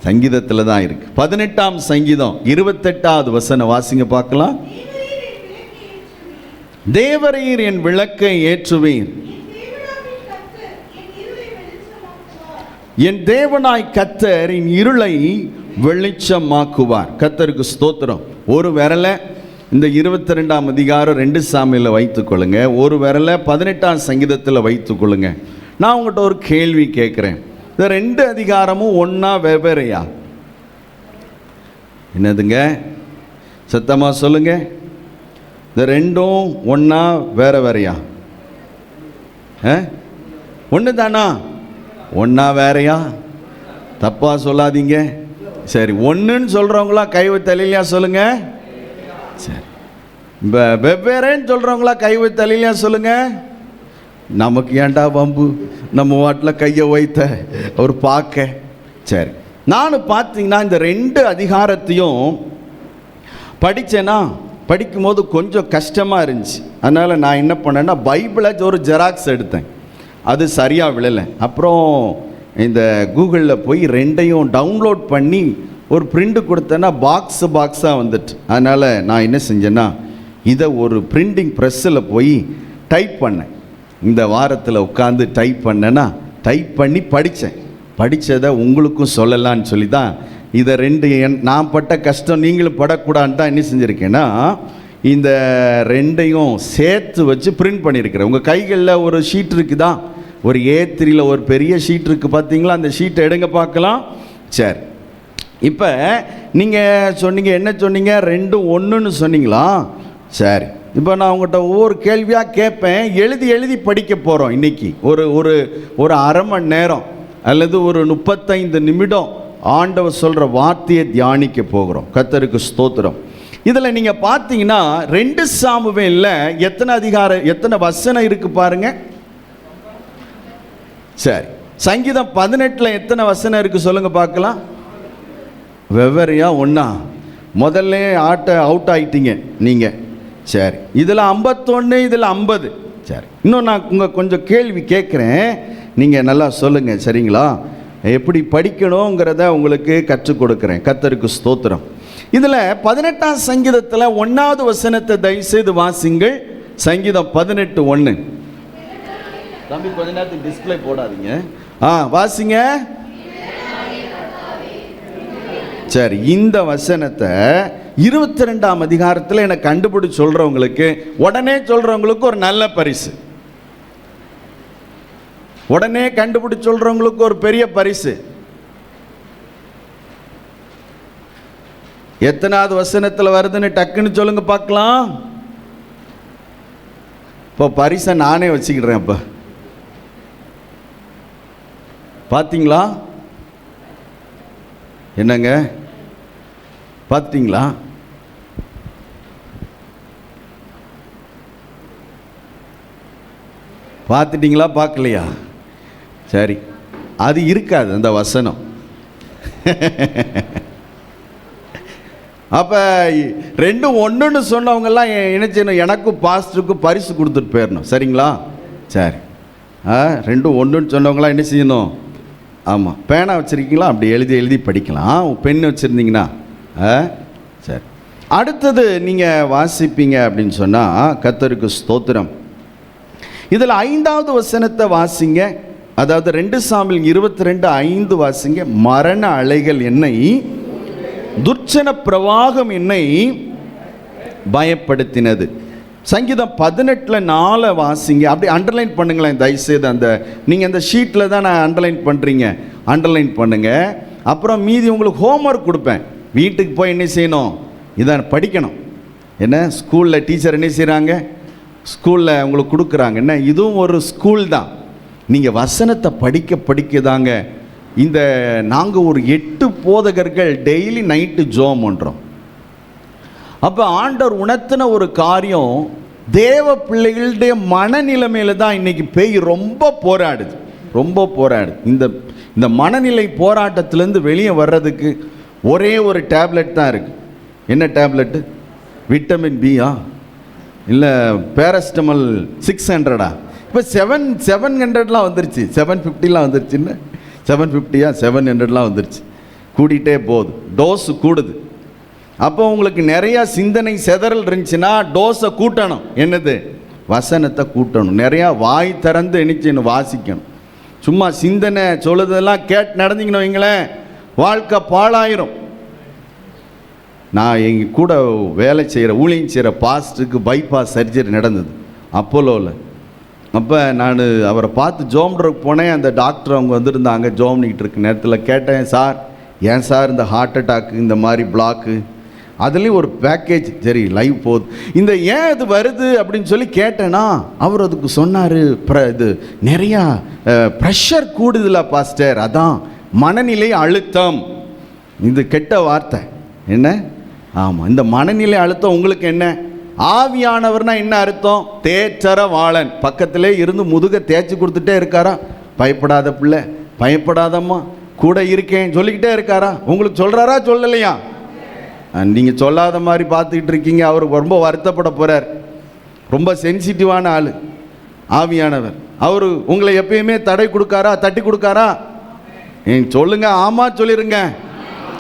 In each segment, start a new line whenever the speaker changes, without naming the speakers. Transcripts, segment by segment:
சங்கீதத்தில் தான் இருக்கு. 18ஆம் சங்கீதம் 28வது வசனம் வாசிங்க பார்க்கலாம். தேவரீர் என் விளக்கை ஏற்றுவீர், என் தேவனாய் கர்த்தர் என் இருளை வெளிச்சமாக்குவார். கர்த்தருக்கு ஸ்தோத்திரம். ஒரு விரலை இந்த 22ஆம் அதிகாரம் 2 சாமுவேலில் வைத்துக்கொள்ளுங்க, ஒரு விரலை 18ஆம் சங்கீதத்தில் வைத்துக்கொள்ளுங்க. நான் உங்கள்கிட்ட ஒரு கேள்வி கேட்குறேன். இந்த 2 அதிகாரமும் ஒன்றா வெவ்வேறையா? என்னதுங்க, சத்தமாக சொல்லுங்க. இந்த 2ம் ஒன்றா வேற வேறையா? ஒன்று தானா? ஒன்றா வேறையா? தப்பா சொல்லாதீங்க. சரி, ஒன்றுன்னு சொல்கிறவங்களா கைவத்தலையா சொல்லுங்க. சரி, வெவ்வேறேன்னு சொல்கிறவங்களா கைவத்தலையா சொல்லுங்க. நமக்கு ஏன்டா வம்பு, நம்ம வாட்டில் கையை வைத்த அவர் பார்க்க. சரி, நான் பார்த்தீங்கன்னா இந்த 2 அதிகாரத்தையும் படித்தேன்னா படிக்கும்போது கொஞ்சம் கஷ்டமாக இருந்துச்சு. அதனால் நான் என்ன பண்ணேன்னா பைபிளை ஒரு ஜெராக்ஸ் எடுத்தேன். அது சரியாக விழலை. அப்புறம் இந்த கூகுளில் போய் 2ஐயும் டவுன்லோட் பண்ணி ஒரு பிரிண்ட் கொடுத்தேன்னா பாக்ஸாக வந்துட்டு. அதனால் நான் என்ன செஞ்சேன்னா இதை ஒரு பிரிண்டிங் ப்ரெஸ்ஸில் போய் டைப் பண்ணேன். இந்த வாரத்தில் உட்காந்து டைப் பண்ணேன்னா டைப் பண்ணி படித்ததை உங்களுக்கும் சொல்லலான்னு சொல்லி தான் இதை 2 நான் பட்ட கஷ்டம் நீங்களும் படக்கூடாதுன்னு தான் என்ன செஞ்சுருக்கேன்னா இந்த 2ஐயும் சேர்த்து வச்சு பிரிண்ட் பண்ணியிருக்கிறேன். உங்கள் கைகளில் ஒரு ஷீட் இருக்குதா, ஒரு A3யில் ஒரு பெரிய ஷீட் இருக்குது பார்த்தீங்களா? அந்த ஷீட்டை எடுங்க பார்க்கலாம். சரி, இப்போ நீங்கள் சொன்னீங்க, என்ன சொன்னீங்க? 2 ஒன்றுன்னு சொன்னீங்களா? சரி, இப்போ நான் உங்கள்கிட்ட ஒவ்வொரு கேள்வியாக கேட்பேன். எழுதி படிக்க போகிறோம். இன்றைக்கி ஒரு அரை மணி நேரம் அல்லது ஒரு 35 நிமிடம் ஆண்டவர் சொல்கிற வார்த்தையை தியானிக்க போகிறோம். கர்த்தருக்கு ஸ்தோத்திரம். இதில் நீங்கள் பார்த்தீங்கன்னா 2 சாமுவேலில் எத்தனை வசனம் இருக்குது பாருங்கள். சரி, சங்கீதம் 18ல் எத்தனை வசனம் இருக்குது சொல்லுங்கள் பார்க்கலாம். வெவ்வேறையா ஒன்றா? முதல்ல அவுட் ஆகிட்டீங்க நீங்கள். சரி, இதில் 51, இதில் 50. சரி, இன்னும் நான் கொஞ்சம் கேள்வி கேட்குறேன், நீங்கள் நல்லா சொல்லுங்கள். சரிங்களா? எப்படி படிக்கணுங்கிறத உங்களுக்கு கற்றுக் கொடுக்குறேன். கர்த்தருக்கு ஸ்தோத்திரம். இதில் 18ஆம் சங்கீதத்தில் 1வது வசனத்தை தயவுசெய்து வாசிங்கள். சங்கீதம் 18:1. தம்பி கொஞ்ச நேரத்துக்கு டிஸ்பிளே போடாதீங்க. வாசிங்க. சரி, இந்த வசனத்தை 22ஆம் அதிகாரத்தில் எனக்கு கண்டுபிடிச்சு சொல்கிறவங்களுக்கு, உடனே சொல்கிறவங்களுக்கு ஒரு நல்ல பரிசு, உடனே கண்டுபிடிச்சு சொல்கிறவங்களுக்கு ஒரு பெரிய பரிசு. எத்தனாவது வசனத்தில் வருதுன்னு டக்குன்னு சொல்லுங்க பார்க்கலாம். இப்போ பரிசை நானே வச்சுக்கிறேன். இப்போ பார்த்தீங்களா? என்னங்க பார்த்தீங்களா? பார்த்துட்டிங்களா? பார்க்கலையா? சரி, அது இருக்காது அந்த வசனம். அப்போ 2 ஒன்றுன்னு சொன்னவங்கெல்லாம் என்ன செய்யணும்? எனக்கும் பாஸ்டருக்கும் பரிசு கொடுத்துட்டு போயிடணும். சரிங்களா? சரி, 2 ஒன்றுன்னு சொன்னவங்களாம் என்ன செய்யணும்? ஆமாம், பேனா வச்சுருக்கீங்களா? அப்படி எழுதி படிக்கலாம். பென் வச்சுருந்தீங்கன்னா சரி. அடுத்தது நீங்கள் வாசிப்பீங்க அப்படின்னு சொன்னால் கர்த்தருக்கு ஸ்தோத்திரம். இதில் 5வது வசனத்தை வாசிங்க. அதாவது 2 சாமுவேல் 22:5 வாசிங்க. மரண அலைகள் என்னை, துர்ச்சன பிரவாகம் என்னை பயப்படுத்தினது. சங்கீதம் 18:4 வாசிங்க. அப்படி அண்டர்லைன் பண்ணுங்களேன் தயவுசெய்து. நீங்கள் அந்த ஷீட்டில் தான் நான் அண்டர்லைன் பண்ணுறீங்க, அண்டர்லைன் பண்ணுங்கள். அப்புறம் மீதி உங்களுக்கு ஹோம்ஒர்க் கொடுப்பேன். வீட்டுக்கு போய் என்ன செய்யணும்? இதை படிக்கணும். என்ன ஸ்கூலில் டீச்சர் என்ன செய்கிறாங்க? ஸ்கூலில் உங்களுக்கு கொடுக்குறாங்க. என்ன, இதுவும் ஒரு ஸ்கூல் தான். நீங்கள் வசனத்தை படிக்க தாங்க. நாங்கள் ஒரு 8 போதகர்கள் டெய்லி நைட்டு ஜோம் பண்ணுறோம். அப்போ ஆண்டவர் உணர்த்தின ஒரு காரியம், தேவ பிள்ளைகளுடைய மனநிலைமையில் தான் இன்றைக்கி பேய் ரொம்ப போராடுது. இந்த மனநிலை போராட்டத்திலேருந்து வெளியே வர்றதுக்கு ஒரே ஒரு டேப்லெட் தான் இருக்குது. என்ன டேப்லெட்டு? விட்டமின் பியா இல்லை பேராசிட்டமால் 600? இப்போ 700 வந்துருச்சு, 750 வந்துருச்சுன்னு. 750 700 வந்துருச்சு. கூடிட்டே போகுது, டோஸு கூடுது. அப்போ உங்களுக்கு நிறையா சிந்தனை சிதறல் இருந்துச்சுன்னா டோஸை கூட்டணும். என்னது? வசனத்தை கூட்டணும். நிறையா வாய் திறந்து எண்ணிச்சின்னு வாசிக்கணும். சும்மா சிந்தனை சொல்லுதெல்லாம் கேட்டு நடந்தீங்கன்னு வைங்களேன், வாழ்க்கை பாழாயிரும். நான் எங்கள் கூட வேலை செய்கிற ஊழியம் செய்கிற பாஸ்ட்டுக்கு பைபாஸ் சர்ஜரி நடந்தது அப்போலோவில். அப்போ நான் அவரை பார்த்து ஜோம்ன்றக்கு போனேன். அந்த டாக்டர் அவங்க வந்திருந்தாங்க. ஜோம்னிக்கிட்டு இருக்க நேரத்தில் கேட்டேன், சார் ஏன் சார் இந்த ஹார்ட் அட்டாக்கு இந்த மாதிரி பிளாக்கு, அதுலேயும் ஒரு பேக்கேஜ் சரி லைவ் போகுது, இந்த ஏன் இது வருது அப்படின்னு சொல்லி கேட்டேன்னா அவர் அதுக்கு சொன்னார், இது நிறையா ப்ரெஷர் கூடுதலா பாஸ்டர், அதான் மனநிலை அழுத்தம். இது கெட்ட வார்த்தை. என்ன? ஆமாம், இந்த மனநிலை அழுத்தம் உங்களுக்கு என்ன? ஆவியானவர்னா என்ன அர்த்தம்? தேற்றற வாளன். பக்கத்திலே இருந்து முதுக தேய்ச்சி கொடுத்துட்டே இருக்காரா? பயப்படாத பிள்ளை, பயப்படாதம்மா, கூட இருக்கேன் சொல்லிக்கிட்டே இருக்காரா? உங்களுக்கு சொல்கிறாரா சொல்லலையா? நீங்கள் சொல்லாத மாதிரி பார்த்துக்கிட்டு இருக்கீங்க. அவர் ரொம்ப வருத்தப்பட போகிறார். ரொம்ப சென்சிட்டிவான ஆள் ஆவியானவர். அவர் உங்களை எப்பயுமே தடை கொடுக்காரா, தட்டி கொடுக்காரா? சொல்லுங்க, ஆமாம் சொல்லிடுங்க.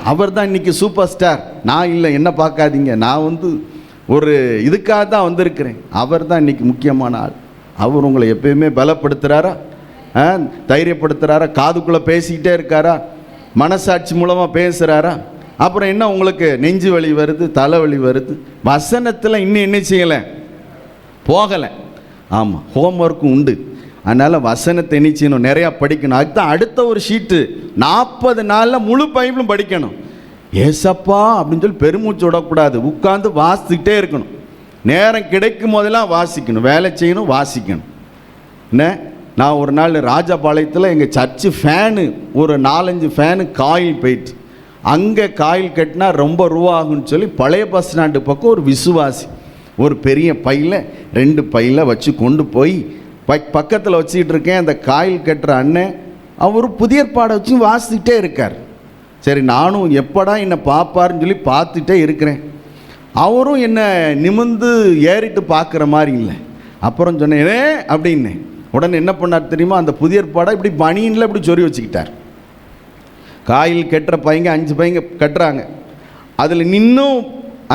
அவர் தான் இன்றைக்கி சூப்பர் ஸ்டார். நான் இல்லை, என்ன பார்க்காதீங்க, நான் ஒரு இதுக்காக தான் வந்திருக்கிறேன். அவர் தான் இன்றைக்கி முக்கியமான ஆள். அவர் உங்களை எப்பயுமே பலப்படுத்துகிறாரா, தைரியப்படுத்துகிறாரா, காதுக்குள்ளே பேசிக்கிட்டே இருக்காரா, மனசாட்சி மூலமாக பேசுகிறாரா? அப்புறம் என்ன உங்களுக்கு நெஞ்சு வலி வருது, தலைவலி வருது? வசனத்தில் இன்னும் என்ன செய்யலை, போகலை. ஆமாம், ஹோம்ஒர்க்கும் உண்டு. அதனால் வசனத்தை என்ன செய்யணும், நிறையா படிக்கணும். அதுதான் அடுத்த ஒரு ஷீட்டு 40 நாளில் முழு பைபிளும் படிக்கணும். ஏசப்பா அப்படின்னு சொல்லி பெருமூச்சு விடக்கூடாது. உட்காந்து வாசிக்கிட்டே இருக்கணும். நேரம் கிடைக்கும் போதெல்லாம் வாசிக்கணும், வேலை செய்யணும், வாசிக்கணும். என்ன, நான் ஒரு நாள் ராஜபாளையத்தில் எங்கள் சர்ச்சு ஃபேனு ஒரு 4-5 ஃபேனு காயில் போயிட்டு, அங்கே காயில் கட்டினா ரொம்ப ரூபா ஆகுன்னு சொல்லி பழைய பஸ் ஸ்டாண்டு பக்கம் ஒரு விசுவாசி ஒரு பெரிய பையில் 2 பையில் வச்சு கொண்டு போய் பக்கத்தில் வச்சுக்கிட்டு இருக்கேன். அந்த காயில் கட்டுற அண்ணன் அவர் புதிய பாடை வச்சு வாசிக்கிட்டே இருக்கார். சரி, நானும் எப்படா என்னை பார்ப்பாருன்னு சொல்லி பார்த்துட்டே இருக்கிறேன். அவரும் என்னை நிமிர்ந்து ஏறிட்டு பார்க்குற மாதிரி இல்லை. அப்புறம் சொன்னேன் அப்படின்னு. உடனே என்ன பண்ணார் தெரியுமா, அந்த புதிய பாடை இப்படி பனியனில் இப்படி சொறி வச்சுக்கிட்டார். காயில் கட்டுற பையங்க 5 பையங்க கட்டுறாங்க. அதில் நின்னும்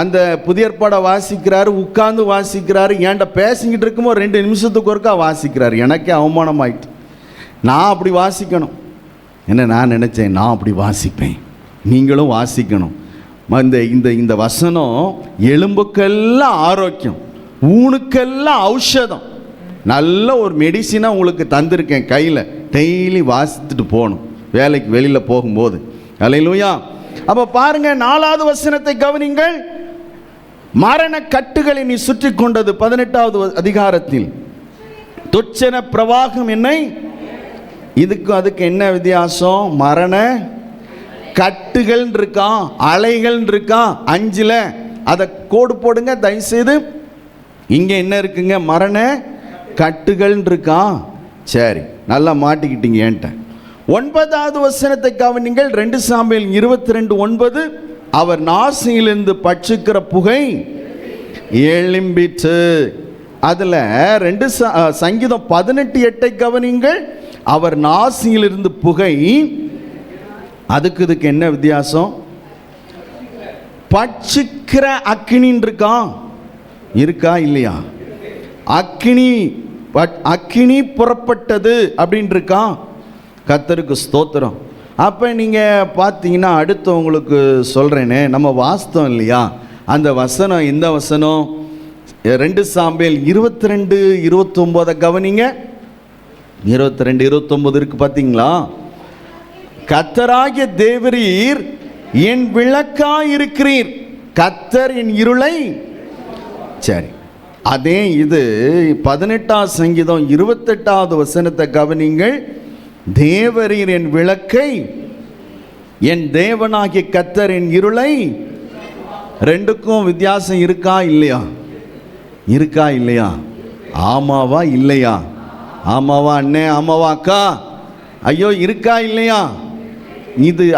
அந்த புதிய ஏற்பாடை வாசிக்கிறாரு, உட்கார்ந்து வாசிக்கிறாரு. ஏன்டா பேசிக்கிட்டு இருக்கும்போது 2 நிமிஷத்துக்கு ஒருக்கா வாசிக்கிறாரு. எனக்கே அவமானம் ஆயிட்டு. நான் அப்படி வாசிக்கணும். என்ன நான் நினச்சேன், நான் அப்படி வாசிப்பேன், நீங்களும் வாசிக்கணும். இந்த வசனம் எலும்புக்கெல்லாம் ஆரோக்கியம், ஊனுக்கெல்லாம் ஔஷதம், நல்ல ஒரு மெடிசினாக உங்களுக்கு தந்திருக்கேன் கையில். டெய்லி வாசித்துட்டு போகணும் வேலைக்கு வெளியில் போகும்போது. அல்லேலூயா. அப்போ பாருங்க, 4வது வசனத்தை கவனிங்கள். மரண கட்டுகளை நீ சுற்றி கொண்டது 18வது அதிகாரத்தில். துச்சன பிரவாகம் என்னை, அதுக்கு என்ன வித்தியாசம்? மரண கட்டுகள் இருக்கான், அலைகள் இருக்கான். 5ல் அதை கோடு போடுங்க தயவுசெய்து. இங்கே என்ன இருக்குங்க? மரண கட்டுகள் இருக்கான். சரி, நல்லா மாட்டிக்கிட்டீங்க என்கிட்ட. 9வது வசனத்தை கவனிங்கள். 2 சாமுவேல் 22:9. அவர் நாசியிலிருந்து பட்சிக்கிற புகை எழும்பிற்று. அதில் 2 சங்கீதம் 18:8 கவனிங்கள். அவர் நாசியிலிருந்து புகை, இதுக்கு என்ன வித்தியாசம்? பட்சிக்கிற அக்கினின் இருக்கா இல்லையா? அக்கினி புறப்பட்டது அப்படின்னு இருக்கான். கர்த்தருக்கு ஸ்தோத்திரம். அப்போ நீங்கள் பார்த்தீங்கன்னா, அடுத்து உங்களுக்கு சொல்கிறேனே, நம்ம வாஸ்தவம் இல்லையா அந்த வசனம்? இந்த வசனம் 2 சாமுவேல் 22:29 கவனிங்க. 22:29 இருக்கு பார்த்தீங்களா? கர்த்தராகிய தேவரீர் என் விளக்காயிருக்கிறீர், கர்த்தர் என் இருளை. சரி, அதே இது 18ஆம் சங்கீதம் 28வது வசனத்தை கவனிங்கள். தேவரீர் என் விளக்கை, என் தேவனாகிய கர்த்தர் என் இருளை. 2க்கும் வித்தியாசம் இருக்கா இல்லையா? இருக்கா இல்லையா? ஆமாவா இல்லையா? ஆமாவா அண்ணே, ஆமாவா அக்கா? ஐயோ, இருக்கா இல்லையா?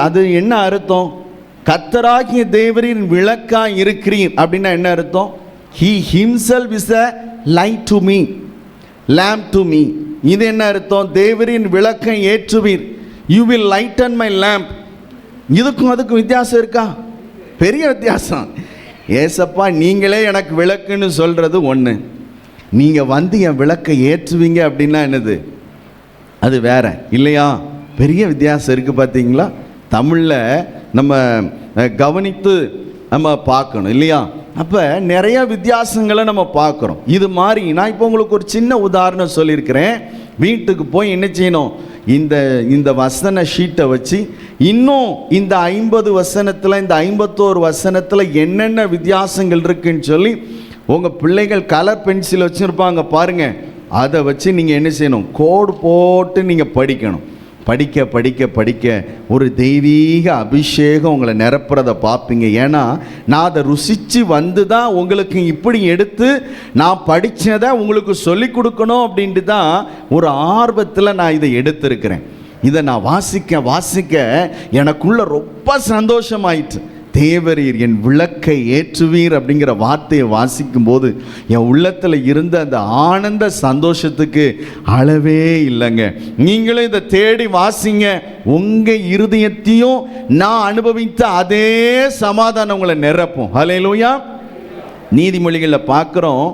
அது என்ன அர்த்தம்? கர்த்தராகிய தேவரின் விளக்காய் இருக்கிறீர் அப்படின்னா என்ன அர்த்தம்? He himself is a light to me, lamp to me. இது என்ன அர்த்தம்? தேவரின் விளக்கை ஏற்றுவீர். You will lighten my lamp. இதுக்கும் அதுக்கும் வித்தியாசம் இருக்கா? பெரிய வித்தியாசம். ஏசப்பா நீங்களே எனக்கு விளக்குன்னு சொல்கிறது ஒன்று, நீங்கள் வந்து என் விளக்கை ஏற்றுவீங்க அப்படின்னா என்னது, அது வேற இல்லையா? பெரிய வித்தியாசம் இருக்குது பார்த்தீங்களா? தமிழில் நம்ம கவனித்து நம்ம பார்க்கணும் இல்லையா? அப்போ நிறைய வித்தியாசங்களை நம்ம பார்க்குறோம். இது மாதிரி நான் இப்போ உங்களுக்கு ஒரு சின்ன உதாரணம் சொல்லியிருக்கிறேன். வீட்டுக்கு போய் என்ன செய்யணும், இந்த வசன ஷீட்டை வச்சு இன்னும் இந்த 50 வசனத்தில் இந்த 51 வசனத்தில் என்னென்ன வித்தியாசங்கள் இருக்குன்னு சொல்லி உங்கள் பிள்ளைகள் கலர் பென்சில் வச்சுருப்பாங்க பாருங்கள், அதை வச்சு நீங்கள் என்ன செய்யணும், கோடு போட்டு நீங்கள் படிக்கணும். படிக்க படிக்க படிக்க ஒரு தெய்வீக அபிஷேகம் உங்களை நிரப்புறதை பார்ப்பீங்க. ஏன்னா நான் அதை ருசித்து வந்து தான் உங்களுக்கு இப்படி எடுத்து நான் படித்ததை உங்களுக்கு சொல்லி கொடுக்கணும் அப்படின்ட்டு தான் ஒரு ஆர்வத்தில் நான் இதை எடுத்திருக்கிறேன். இதை நான் வாசிக்க எனக்குள்ள ரொம்ப சந்தோஷமாயிற்று. தேவரீர் என் விளக்கை ஏற்றுவீர் அப்படிங்கிற வார்த்தையை வாசிக்கும் போது என் உள்ளத்தில் இருந்த அந்த ஆனந்த சந்தோஷத்துக்கு அளவே இல்லைங்க. நீங்களும் இதை தேடி வாசிங்க, உங்கள் இருதயத்தையும் நான் அனுபவித்த அதே சமாதானம் உங்களை நிரப்பும். ஹல்லேலூயா. நீதிமொழிகளில் பார்க்குறோம்,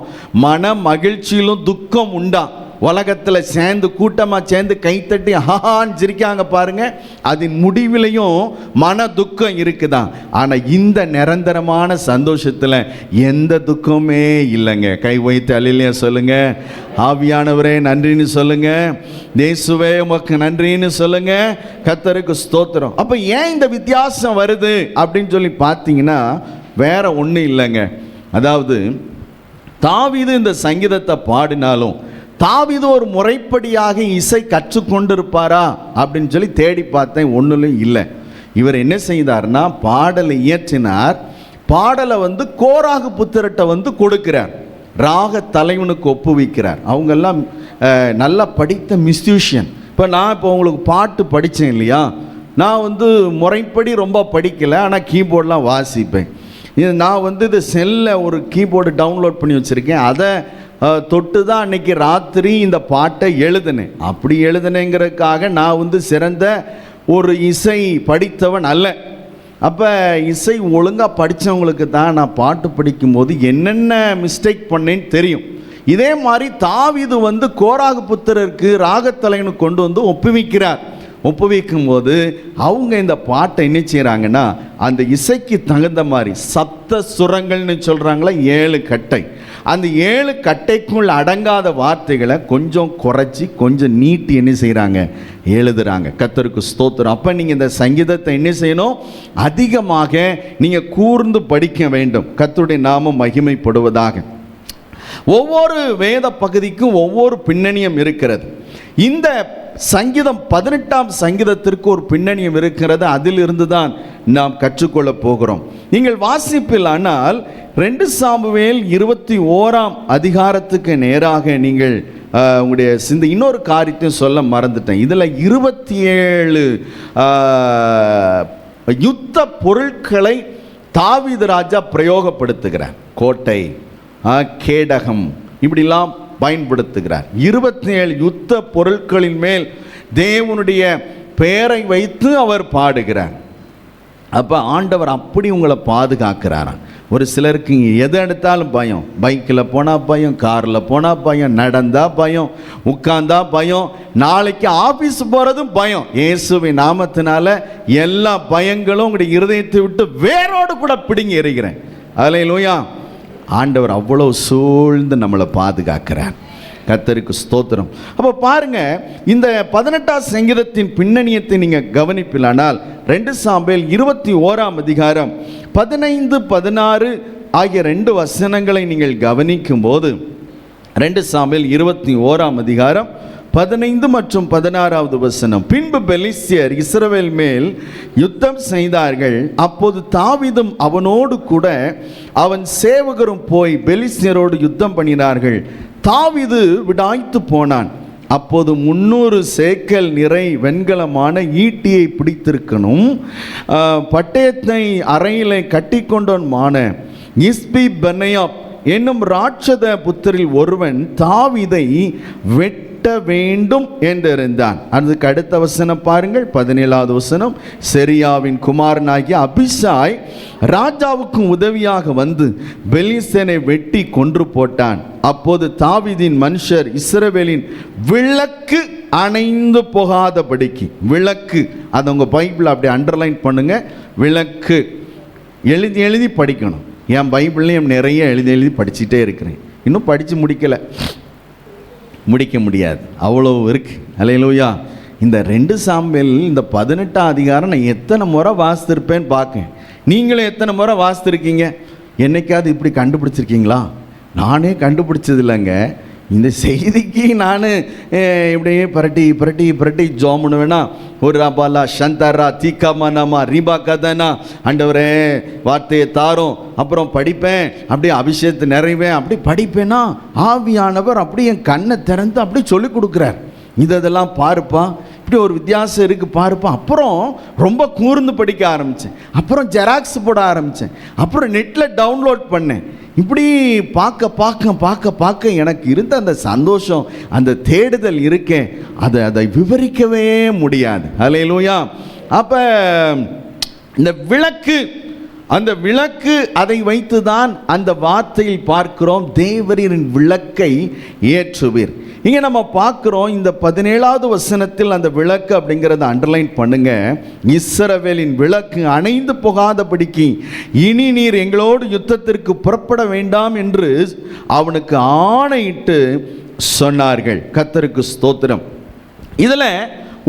மன மகிழ்ச்சியிலும் துக்கம் உண்டா. உலகத்தில் சேர்ந்து கூட்டமாக சேர்ந்து கைத்தட்டி ஹான்னு சிரிக்காங்க பாருங்க, அதன் முடிவிலையும் மன துக்கம் இருக்குதான். ஆனால் இந்த நிரந்தரமான சந்தோஷத்தில் எந்த துக்கமே இல்லைங்க. கை வைத்து அல்லேலூயா சொல்லுங்க. ஆவியானவரே நன்றின்னு சொல்லுங்க. இயேசுவே உமக்கு நன்றின்னு சொல்லுங்க. கர்த்தருக்கு ஸ்தோத்திரம். அப்போ ஏன் இந்த வித்தியாசம் வருது அப்படின்னு சொல்லி பார்த்தீங்கன்னா வேற ஒன்றும் இல்லைங்க. அதாவது தாவீது இந்த சங்கீதத்தை பாடினாலும் தாவீது ஒரு முறைப்படியாக இசை கற்றுக்கொண்டிருப்பாரா அப்படின்னு சொல்லி தேடி பார்த்தேன், ஒன்றும் இல்லை. இவர் என்ன செய்தார்னா பாடலை இயற்றினார். பாடலை கோராகு புத்திரட்ட கொடுக்கிறார், ராக தலைவனுக்கு ஒப்புவிக்கிறார். அவங்கெல்லாம் நல்லா படித்த மியூசிஷியன். இப்போ உங்களுக்கு பாட்டு படித்தேன் இல்லையா, நான் முறைப்படி ரொம்ப படிக்கலை, ஆனால் கீபோர்டெலாம் வாசிப்பேன். நான் இது செல்லில் ஒரு கீபோர்டு டவுன்லோட் பண்ணி வச்சுருக்கேன். அதை தொட்டு தான் அன்னைக்கு ராத்திரி இந்த பாட்டை எழுதினேன். அப்படி எழுதினேங்கிறதுக்காக நான் சிறந்த ஒரு இசை படித்தவன் அல்ல. அப்போ இசை ஒழுங்காக படித்தவங்களுக்கு தான் நான் பாட்டு படிக்கும்போது என்னென்ன மிஸ்டேக் பண்ணேன்னு தெரியும். இதே மாதிரி தாவீது கோராகு புத்திரருக்கு ராகத்தலைவனுக்கு கொண்டு ஒப்புவிக்கிறார். ஒப்புவிக்கும் போது அவங்க இந்த பாட்டை என்ன செய்கிறாங்கன்னா அந்த இசைக்கு தகுந்த மாதிரி சப்த சுரங்கள்னு சொல்கிறாங்களா, 7 கட்டை, அந்த 7 கட்டைக்குள் அடங்காத வார்த்தைகளை கொஞ்சம் குறைச்சி கொஞ்சம் நீட்டி என்ன செய்கிறாங்க, எழுதுகிறாங்க. கர்த்தருக்கு ஸ்தோத்திரம். அப்போ நீங்கள் இந்த சங்கீதத்தை என்ன செய்யணும், அதிகமாக நீங்கள் கூர்ந்து படிக்க வேண்டும். கர்த்தருடைய நாமம் மகிமைப்படுவதாக. ஒவ்வொரு வேத பகுதிக்கும் ஒவ்வொரு பின்னணியம் இருக்கிறது. இந்த சங்கீதம் 18ஆம் சங்கீதத்திற்கு ஒரு பின்னணியம் இருக்கிறது. அதிலிருந்து தான் நாம் கற்றுக்கொள்ளப் போகிறோம். நீங்கள் வாசிப்பில் ஆனால் 2 சாமுவேல் 21ஆம் அதிகாரத்துக்கு நேராக நீங்கள் உங்களுடைய இன்னொரு காரியத்தையும் சொல்ல மறந்துட்டேன். இதில் 27 யுத்த பொருட்களை தாவீது ராஜா பிரயோகப்படுத்துகிறார். கோட்டை, கேடகம் இப்படிலாம் பயன்படுத்துகிறார். 27 யுத்த பொருட்களின் மேல் தேவனுடைய பெயரை வைத்து அவர் பாடுகிறார். அப்போ ஆண்டவர் அப்படி உங்களை பாதுகாக்கிறாராம். ஒரு சிலருக்கு எது எடுத்தாலும் பயம், பைக்கில் போனால் பயம், காரில் போனால் பயம், நடந்தால் பயம், உட்கார்ந்தா பயம், நாளைக்கு ஆஃபீஸ் போகிறதும் பயம். இயேசுவின் நாமத்தினால எல்லா பயங்களும் உங்களுடைய இருதயத்தை விட்டு வேரோடு கூட பிடுங்கி எறிகிறேன். அல்லேலூயா. ஆண்டவர் அவ்வளோ சூழ்ந்து நம்மளை பாதுகாக்கிறார். கர்த்தருக்கு ஸ்தோத்திரம். அப்போ பாருங்க, இந்த 18ஆம் சங்கீதத்தின் பின்னணியத்தை நீங்கள் கவனிப்பிலானால் 2 சாமுவேல் 21ஆம் அதிகாரம் 15, 16 ஆகிய 2 வசனங்களை நீங்கள் கவனிக்கும் போது 2 சாமுவேல் 21ஆம் அதிகாரம் 15 மற்றும் 16வது வசனம். பின்பு பெலிஸ்தியர் இஸ்ரவேல் மேல் யுத்தம் செய்தார்கள். அப்போது தாவீதும் அவனோடு கூட அவன் சேவகரும் போய் பெலிஸ்தியரோடு யுத்தம் பண்ணினார்கள். தாவீது விடாய்த்து போனான். அப்போது 300 சேக்கல் நிறை வெண்கலமான ஈட்டியை பிடித்திருக்கணும். பட்டயத்தை அறையிலே கட்டிக்கொண்டோன்மான இஸ்பி பெனையாப் என்னும் ராட்சத புத்தரில் ஒருவன் தாவீதை வெட்டி வெட்ட வேண்டும் என்றிருந்தான். அதுக்கு அடுத்த வசனம் பாருங்கள், 17வது வசனம். செரியாவின் குமாரனாகிய அபிசாய் ராஜாவுக்கு உதவியாக வந்து பெலிஸ்தனை வெட்டி கொன்று போட்டான். அப்போது தாவீதின் மனுஷர் இஸ்ரவேலின் விளக்கு அணைந்து போகாதபடிக்கு, விளக்கு அதை உங்கள் பைபிள் அப்படி அண்டர்லைன் பண்ணுங்க, விளக்கு எழுதி எழுதி படிக்கணும். என் பைபிள்லையும் நிறைய எழுதி படிச்சுட்டே இருக்கிறேன். இன்னும் படித்து முடிக்க முடியாது, அவ்வளோ இருக்கு. அல்லேலூயா. இந்த 2 சாமுவேல் இந்த 18ஆம் அதிகாரம் நான் எத்தனை முறை வாசித்திருப்பேன்னு பார்க்கேன். நீங்களும் எத்தனை முறை வாசித்திருக்கீங்க? என்னைக்காவது இப்படி கண்டுபிடிச்சிருக்கீங்களா? நானே கண்டுபிடிச்சது இல்லைங்க. இந்த செய்திக்கு நான் இப்படியே புரட்டி ஜோம் பண்ணுவேன்னா, ஒரு ராபாலா சந்தாரா தீக்காமானாமா ரீபா கதனா, ஆண்டவரே வார்த்தையை தாரும், அப்புறம் படிப்பேன், அப்படியே அபிஷேகத்தை நிறைவேன், அப்படி படிப்பேன்னா ஆவியானவர் அப்படி என் கண்ணை திறந்து அப்படி சொல்லி கொடுக்குறார். இதெல்லாம் பாருப்பா, இப்படி ஒரு வித்தியாசம் இருக்குது பாருப்பா. அப்புறம் ரொம்ப கூர்ந்து படிக்க ஆரம்பித்தேன். அப்புறம் ஜெராக்ஸ் போட ஆரம்பித்தேன். அப்புறம் நெட்டில் டவுன்லோட் பண்ணேன். இப்படி பார்க்க எனக்கு இருந்த அந்த சந்தோஷம், அந்த தேடுதல் இருக்கேன், அதை விவரிக்கவே முடியாது. அல்லேலூயா. அப்போ இந்த விளக்கு, அந்த விளக்கு, அதை வைத்து தான் அந்த வார்த்தையில் பார்க்கிறோம், தேவரின் விளக்கை ஏற்றுவீர். இங்கே நம்ம பார்க்குறோம் இந்த 17வது வசனத்தில் அந்த விளக்கு அப்படிங்கிறத அண்டர்லைன் பண்ணுங்க. இஸ்ரவேலின் விளக்கு அணைந்து போகாதபடிக்கு இனி நீர் எங்களோடு யுத்தத்திற்கு புறப்பட வேண்டாம் என்று அவனுக்கு ஆணையிட்டு சொன்னார்கள். கர்த்தருக்கு ஸ்தோத்திரம். இதில்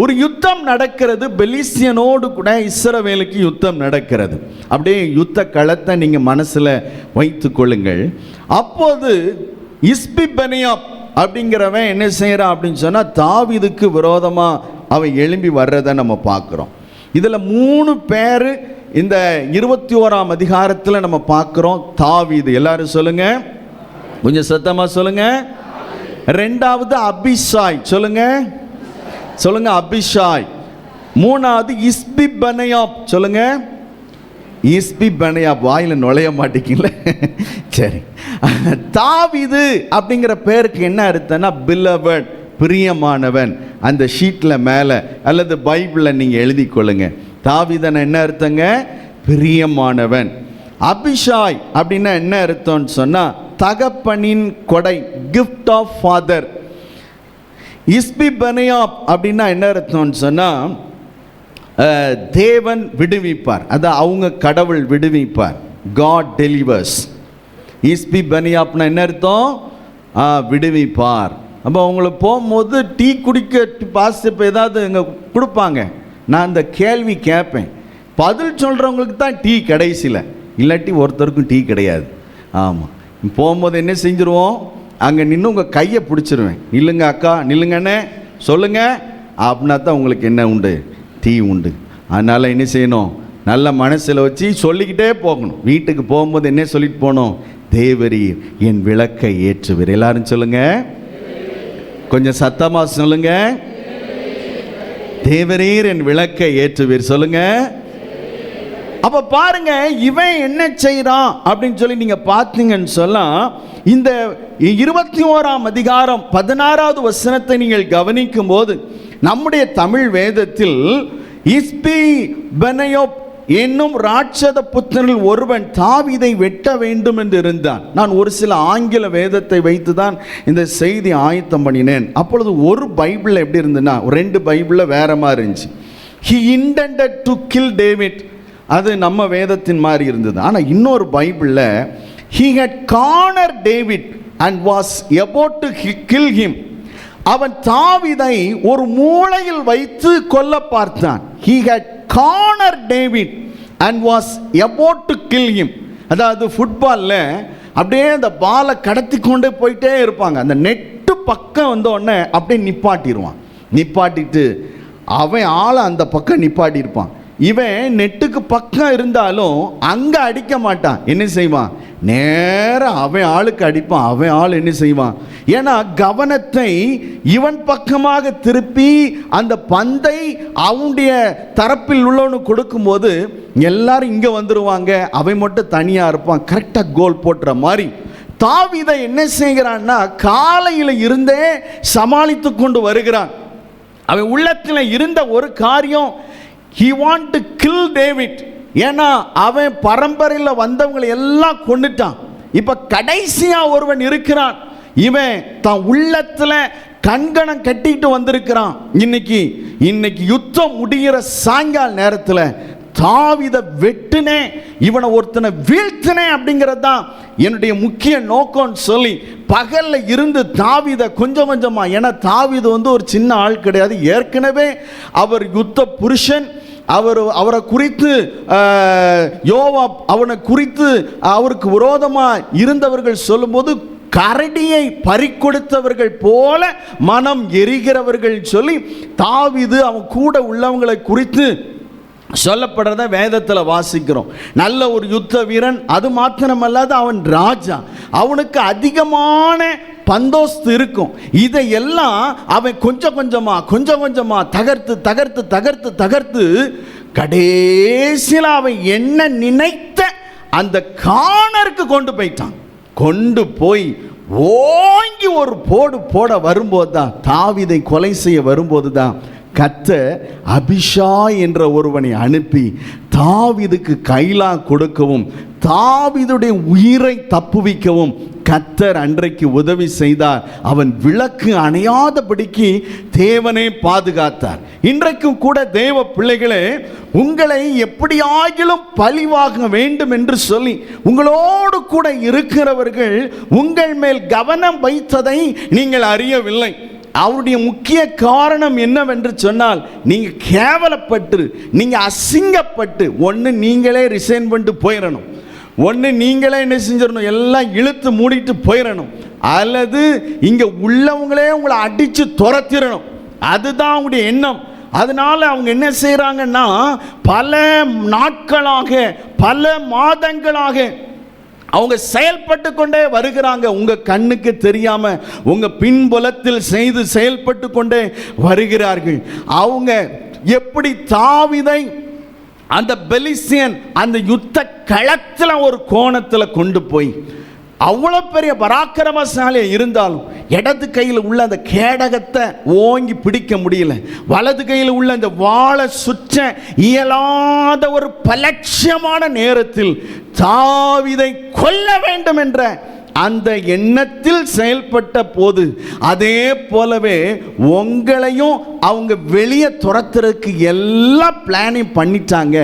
ஒரு யுத்தம் நடக்கிறது, பெலிஸ்தியனோடு கூட இஸ்ரவேலுக்கு யுத்தம் நடக்கிறது. அப்படியே யுத்த களத்தை நீங்கள் மனசில் வைத்து கொள்ளுங்கள். அப்போது இஸ்பிபெனியாப் அப்படிங்கிறவன் என்ன செய்கிறான் அப்படின்னு சொன்னால், தாவீதுக்கு விரோதமாக அவன் எழும்பி வர்றதை நம்ம பார்க்குறோம். இதில் 3 பேர் இந்த 21ஆம் அதிகாரத்தில் நம்ம பார்க்குறோம். தாவீது, எல்லாரும் சொல்லுங்க, கொஞ்சம் சத்தமாக சொல்லுங்க. 2வது அபிஷாய், சொல்லுங்க அபிஷாய். 3வது இஸ்பிபெனியாப், சொல்லுங்க இஸ்பிபெனியாப். வாயில் நுழைய மாட்டேங்கல. சரி, தாவீது அப்படிங்கிற பேருக்கு என்ன அர்த்தம்னா பிலவட், பிரியமானவன். அந்த ஷீட்டில் மேலே அல்லது பைபிளில் நீங்கள் எழுதி கொள்ளுங்க. தாவீதன் என்ன அர்த்தங்க? பிரியமானவன். அபிஷாய் அப்படின்னா என்ன அர்த்தம்னு சொன்னால் தகப்பனின் கொடை, கிஃப்ட் ஆஃப் ஃபாதர். இஸ்பிபெனியாப் அப்படின்னா என்ன அர்த்தம்னு சொன்னால் தேவன் விடுவிப்பார், அதான் அவங்க கடவுள் விடுவிப்பார், காட் டெலிவர்ஸ். இஸ்பிபெனியாப்னா என்ன அர்த்தம்? விடுவிப்பார். அப்போ அவங்களுக்கு போகும்போது டீ குடிக்க பாஸ்ட் இப்போ ஏதாவது இங்கே கொடுப்பாங்க. நான் அந்த கேள்வி கேட்பேன், பதில் சொல்கிறவங்களுக்கு தான் டீ கடைசியில், இல்லாட்டி ஒருத்தருக்கும் டீ கிடையாது. ஆமாம், போகும்போது என்ன செஞ்சுருவோம், அங்கே நின்று உங்கள் கையை பிடிச்சிருவேன். நில்லுங்க அக்கா, நில்லுங்கண்ணே, சொல்லுங்கள் அப்படின்னா தான் உங்களுக்கு என்ன உண்டு, டீ உண்டு. அதனால் என்ன செய்யணும், நல்ல மனசில் வச்சு சொல்லிக்கிட்டே போகணும். வீட்டுக்கு போகும்போது என்ன சொல்லிட்டு போகணும், தேவரீர் என் விளக்கை ஏற்றுவீர். எல்லாரும் சொல்லுங்க, கொஞ்சம் சத்தமாக சொல்லுங்க, தேவரீர் என் விளக்கை ஏற்றுவீர். சொல்லுங்க. அப்போ பாருங்க, இவன் என்ன செய்கிறான் அப்படின்னு சொல்லி நீங்கள் பார்த்தீங்கன்னு சொன்னால், இந்த 21ஆம் அதிகாரம் 16வது வசனத்தை நீங்கள் கவனிக்கும் போது நம்முடைய தமிழ் வேதத்தில் இஸ்பிபெனியாப் என்னும் ராட்சத புத்திரனில் ஒருவன் தாவீதை வெட்ட வேண்டும் என்று இருந்தான். நான் ஒரு சில ஆங்கில வேதத்தை வைத்து தான் இந்த செய்தி ஆயத்தம் பண்ணினேன். அப்பொழுது ஒரு பைபிளில் எப்படி இருந்ததுன்னா, 2 பைபிளில் வேற மாதிரி இருந்துச்சு. He intended to kill David, அது நம்ம வேதத்தின் மாதிரி இருந்தது. ஆனால் இன்னொரு பைபிளில் he had cornered David and was about to kill him, அவன் தாவீதை ஒரு மூலையில் வைத்து கொல்ல பார்த்தான். He had cornered David and was about to kill him. அதாவது ஃபுட்பாலில் அப்படியே அந்த பாலை கடத்தி கொண்டே போயிட்டே இருப்பாங்க. அந்த நெட்டு பக்கம் வந்த உடனே அப்படியே நிப்பாட்டிட்டு அவன் ஆளை அந்த பக்கம் நிப்பாட்டியிருப்பான். இவன் நெட்டுக்கு பக்கம் இருந்தாலும் அங்கே அடிக்க மாட்டான். என்ன செய்வான், நேராக அவன் ஆளுக்கு அடிப்பான். அவன் ஆள் என்ன செய்வான், ஏன்னா கவனத்தை இவன் பக்கமாக திருப்பி அந்த பந்தை அவனுடைய தரப்பில் உள்ளவனு கொடுக்கும்போது எல்லாரும் இங்கே வந்துடுவாங்க, அவன் மட்டும் தனியாக இருப்பான். கரெக்டாக கோல் போட்டுற மாதிரி தாவீதை என்ன செய்கிறான்னா காலையில் இருந்தே சமாளித்து கொண்டு வருகிறான். அவன் உள்ளத்தில் இருந்த ஒரு காரியம், he want to kill David. ஏன்னா அவன் பரம்பரையில் வந்தவங்களை எல்லாம் கொண்டுட்டான். இப்ப கடைசியா ஒருவன் இருக்கிறான், இவன் தான் உள்ளத்துல கண்கணம் கட்டிட்டு வந்திருக்கிறான். இன்னைக்கு யுத்தம் முடிகிற சாயங்கால நேரத்தில் தாவீதை வெட்டுனே, இவனை ஒருத்தனை வீழ்த்தினே அப்படிங்கிறது தான் என்னுடைய முக்கிய நோக்கம்னு சொல்லி பகல்ல இருந்து தாவீதை கொஞ்சம் கொஞ்சமா, ஏன்னா தாவீது ஒரு சின்ன ஆள் கிடையாது, ஏற்கனவே அவர் யுத்த புருஷன். அவரை குறித்து யோவாப் அவனை குறித்து அவருக்கு விரோதமாக இருந்தவர்கள் சொல்லும்போது கரடியை பறிக்கொடுத்தவர்கள் போல மனம் எரிகிறவர்கள் சொல்லி தாவீது அவன் கூட உள்ளவங்களை குறித்து சொல்லப்படுறத வேதத்தில் வாசிக்கிறோம். நல்ல ஒரு யுத்த வீரன், அது மாத்திரமல்லாத அவன் ராஜா, அவனுக்கு அதிகமான பந்தோஸ்து இருக்கும். இதையெல்லாம் அவன் கொஞ்சம் கொஞ்சமா தகர்த்து கடைசியில் அவன் என்ன நினைத்த அந்த காணருக்கு கொண்டு போய் ஓங்கி ஒரு போட வரும்போது தான், தாவீதை கொலை செய்ய வரும்போது தான் கர்த்தர் அபிஷாய் என்ற ஒருவனை அனுப்பி தாவீதுக்கு கைலா கொடுக்கவும் தாவீதுடைய உயிரை தப்புவிக்கவும் கர்த்தர் அன்றைக்கு உதவி செய்தார். அவன் விளக்கு அணையாதபடிக்கு தேவனே பாதுகாத்தார். இன்றைக்கும் கூட தேவ பிள்ளைகளே, உங்களை எப்படியாகிலும் பழிவாங்க வேண்டும் என்று சொல்லி உங்களோடு கூட இருக்கிறவர்கள் உங்கள் மேல் கவனம் வைத்ததை நீங்கள் அறியவில்லை. அவருடைய முக்கிய காரணம் என்னவென்று சொன்னால், நீங்கள் கேவலப்பட்டு, நீங்கள் அசிங்கப்பட்டு, ஒன்று நீங்களே ரிசைன் பண்ணிட்டு போயிடணும், ஒன்று நீங்களே என்ன செஞ்சிடணும், எல்லாம் இழுத்து மூடிட்டு போயிடணும், அல்லது இங்கே உள்ளவங்களே உங்களை அடித்து துரத்திடணும். அதுதான் அவங்களுடைய எண்ணம். அதனால அவங்க என்ன செய்கிறாங்கன்னா, பல நாட்களாக பல மாதங்களாக அவங்க செயல்பட்டு கொண்டே வருகிறாங்க. உங்க கண்ணுக்கு தெரியாம உங்க பின்புலத்தில் செய்து செயல்பட்டு கொண்டே வருகிறார்கள். அவங்க எப்படி தாவீதை அந்த பெலிஸ்தியன் அந்த யுத்த களத்தில் ஒரு கோணத்தில் கொண்டு போய், அவ்வளோ பெரிய பராக்கிரமசாலியா இருந்தாலும் இடது கையில் உள்ள அந்த கேடகத்தை ஓங்கி பிடிக்க முடியல, வலது கையில் உள்ள அந்த வாளை சுற்ற இயலாத ஒரு பலட்சியமான நேரத்தில் தாவீதை கொல்ல வேண்டும் என்ற அந்த எண்ணத்தில் செயல்பட்ட போது, அதே போலவே உங்களையும் அவங்க வெளியே துரத்துறதுக்கு எல்லா பிளானையும் பண்ணிட்டாங்க.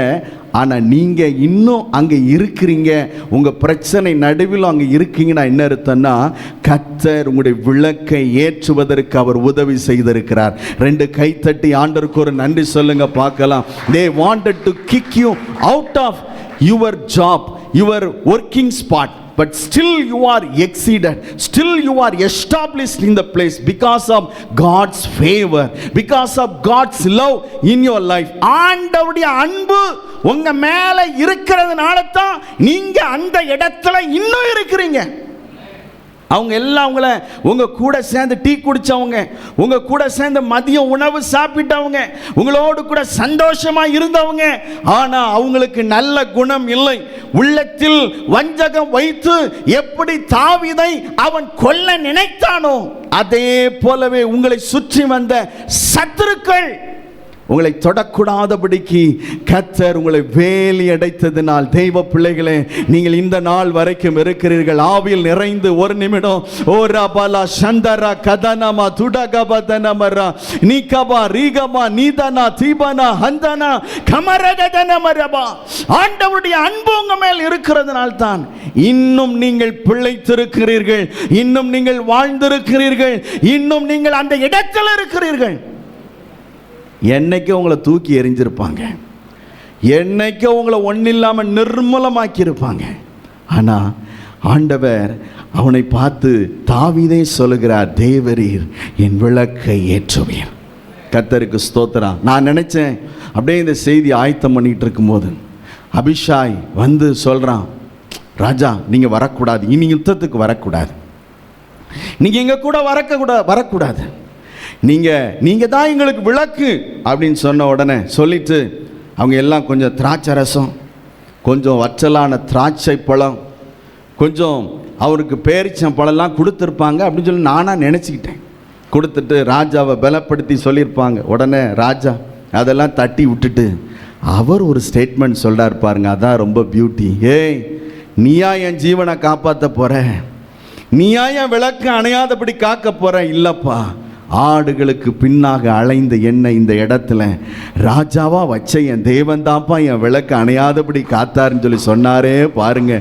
ஆனால் நீங்கள் இன்னும் அங்கே இருக்கிறீங்க, உங்கள் பிரச்சனை நடுவில் அங்கே இருக்கீங்கன்னா என்ன அர்த்தம்னா, கர்த்தர் உங்களுடைய விளக்கை ஏற்றுவதற்கு அவர் உதவி செய்திருக்கிறார். ரெண்டு கைத்தட்டி ஆண்டவருக்கு ஒரு நன்றி சொல்லுங்க பார்க்கலாம். they wanted to kick you out of your job, your working spot, but still you are exceeded, still you are established in the place because of God's favor, because of God's love in your life. ஆண்டவருடைய அன்பு உங்க மேல இருக்கிறதுனால தான் நீங்க அந்த இடத்துல இன்னும் இருக்கிறீங்க. அவங்க எல்லாம் உங்க கூட சேர்ந்து டீ குடிச்சவங்க, உங்க கூட சேர்ந்து மதிய உணவு சாப்பிட்டவங்க, உங்களோடு கூட சந்தோஷமா இருந்தவங்க, ஆனா அவங்களுக்கு நல்ல குணம் இல்லை. உள்ளத்தில் வஞ்சகம் வைத்து எப்படி தாவீதை அவன் கொல்ல நினைத்தானோ, அதே போலவே உங்களை சுற்றி வந்த சத்துருக்கள் உங்களை தொடக்கூடாதபடிக்கு கர்த்தர் உங்களை வேலி அடைத்ததினால், தெய்வ பிள்ளைகளே, நீங்கள் இந்த நாள் வரைக்கும் இருக்கிறீர்கள். ஆவியில் நிறைந்து ஒரு நிமிடம் ஓ ரபலா சந்தரா கதனமா துடகபதனமரா நீகபா ரீகபா நீதனா தீபனா ஹந்தனா கமரகதனமரபா. ஆண்டவருடைய அன்பு உங்க மேல் இருக்கிறதுனால தான் இன்னும் நீங்கள் பிழைத்திருக்கிறீர்கள், இன்னும் நீங்கள் வாழ்ந்திருக்கிறீர்கள், இன்னும் நீங்கள் அந்த இடத்தில் இருக்கிறீர்கள். என்னைக்கோ உங்களை தூக்கி எறிஞ்சிருப்பாங்க, என்னைக்கோ உங்களை ஒன்றும் இல்லாமல் நிர்மூலமாக்கி இருப்பாங்க. ஆனால் ஆண்டவர் அவனை பார்த்து தாவீதே சொல்லுகிறார், தேவரீர் என் விளக்கை ஏற்றுவீர். கர்த்தருக்கு ஸ்தோத்திரம். நான் நினச்சேன் அப்படியே இந்த செய்தி ஆயத்தம் பண்ணிகிட்டு இருக்கும்போது அபிஷாய் வந்து சொல்கிறான், ராஜா நீங்கள் வரக்கூடாது, இனி யுத்தத்துக்கு வரக்கூடாது, நீங்கள் எங்கள் கூட வரக்கூடாது, நீங்கள் தான் எங்களுக்கு விளக்கு அப்படின்னு சொன்ன உடனே சொல்லிட்டு அவங்க எல்லாம் கொஞ்சம் திராட்சை ரசம், கொஞ்சம் வற்றலான திராட்சை பழம், கொஞ்சம் அவருக்கு பேரிச்சம் பழம்லாம் கொடுத்துருப்பாங்க அப்படின்னு சொல்லி நானாக நினச்சிக்கிட்டேன். கொடுத்துட்டு ராஜாவை பலப்படுத்தி சொல்லியிருப்பாங்க. உடனே ராஜா அதெல்லாம் தட்டி விட்டுட்டு அவர் ஒரு ஸ்டேட்மெண்ட் சொல்கிறார் பாருங்க, அதான் ரொம்ப பியூட்டி. ஏய், நீயா என் ஜீவனை காப்பாற்ற போகிற? நீயா என் விளக்கு அணையாதபடி காக்க போகிற? இல்லைப்பா, ஆடுகளுக்கு பின்னாக அலைந்த என்னை இந்த இடத்துல ராஜாவா வச்ச என் தேவன் தான்ப்பா என் விளக்கு அணையாதபடி காத்தாருன்னு சொல்லி சொன்னாரே பாருங்க,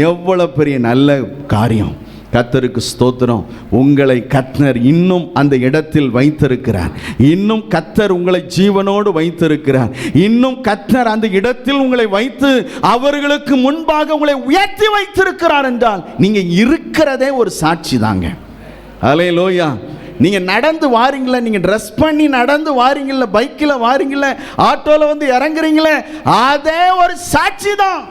எவ்வளோ பெரிய நல்ல காரியம். கர்த்தருக்கு ஸ்தோத்திரம். உங்களை கர்த்தர் இன்னும் அந்த இடத்தில் வைத்திருக்கிறார். இன்னும் கர்த்தர் உங்களை ஜீவனோடு வைத்திருக்கிறார். இன்னும் கர்த்தர் அந்த இடத்தில் உங்களை வைத்து அவர்களுக்கு முன்பாக உங்களை உயர்த்தி வைத்திருக்கிறார் என்றால் நீங்க இருக்கிறதே ஒரு சாட்சி தாங்க. அல்லேலூயா. நீங்க நடந்து வாரீங்களே, நீங்க ட்ரெஸ் பண்ணி நடந்து வாரீங்களே, பைக்கில் வாரீங்களே, ஆட்டோல வந்து இறங்குறீங்களே, அதே ஒரு சாட்சி தான்.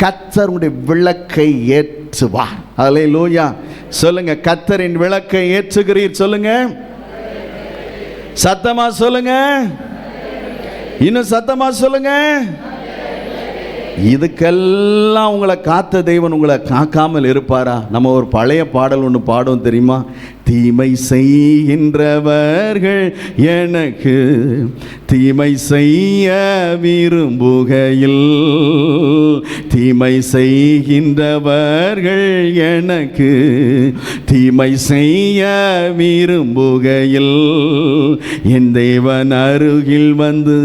கர்த்தருடைய விளக்கை ஏற்றுவார். அல்லேலூயா. சொல்லுங்க, கர்த்தரின் விளக்கை ஏற்றுகிறீர். சொல்லுங்க, சத்தமா சொல்லுங்க, இன்னும் சத்தமா சொல்லுங்க. இதுக்கெல்லாம் உங்களை காத்த தெய்வன் உங்களை காக்காமல் இருப்பாரா? நம்ம ஒரு பழைய பாடல் ஒன்று பாடுவோம் தெரியுமா? தீமை செய்கின்றவர்கள் எனக்கு தீமை செய்ய விரும்புகையில், தீமை செய்கின்றவர்கள் எனக்கு தீமை செய்ய விரும்புகையில், என் தேவன் அருகில் வந்து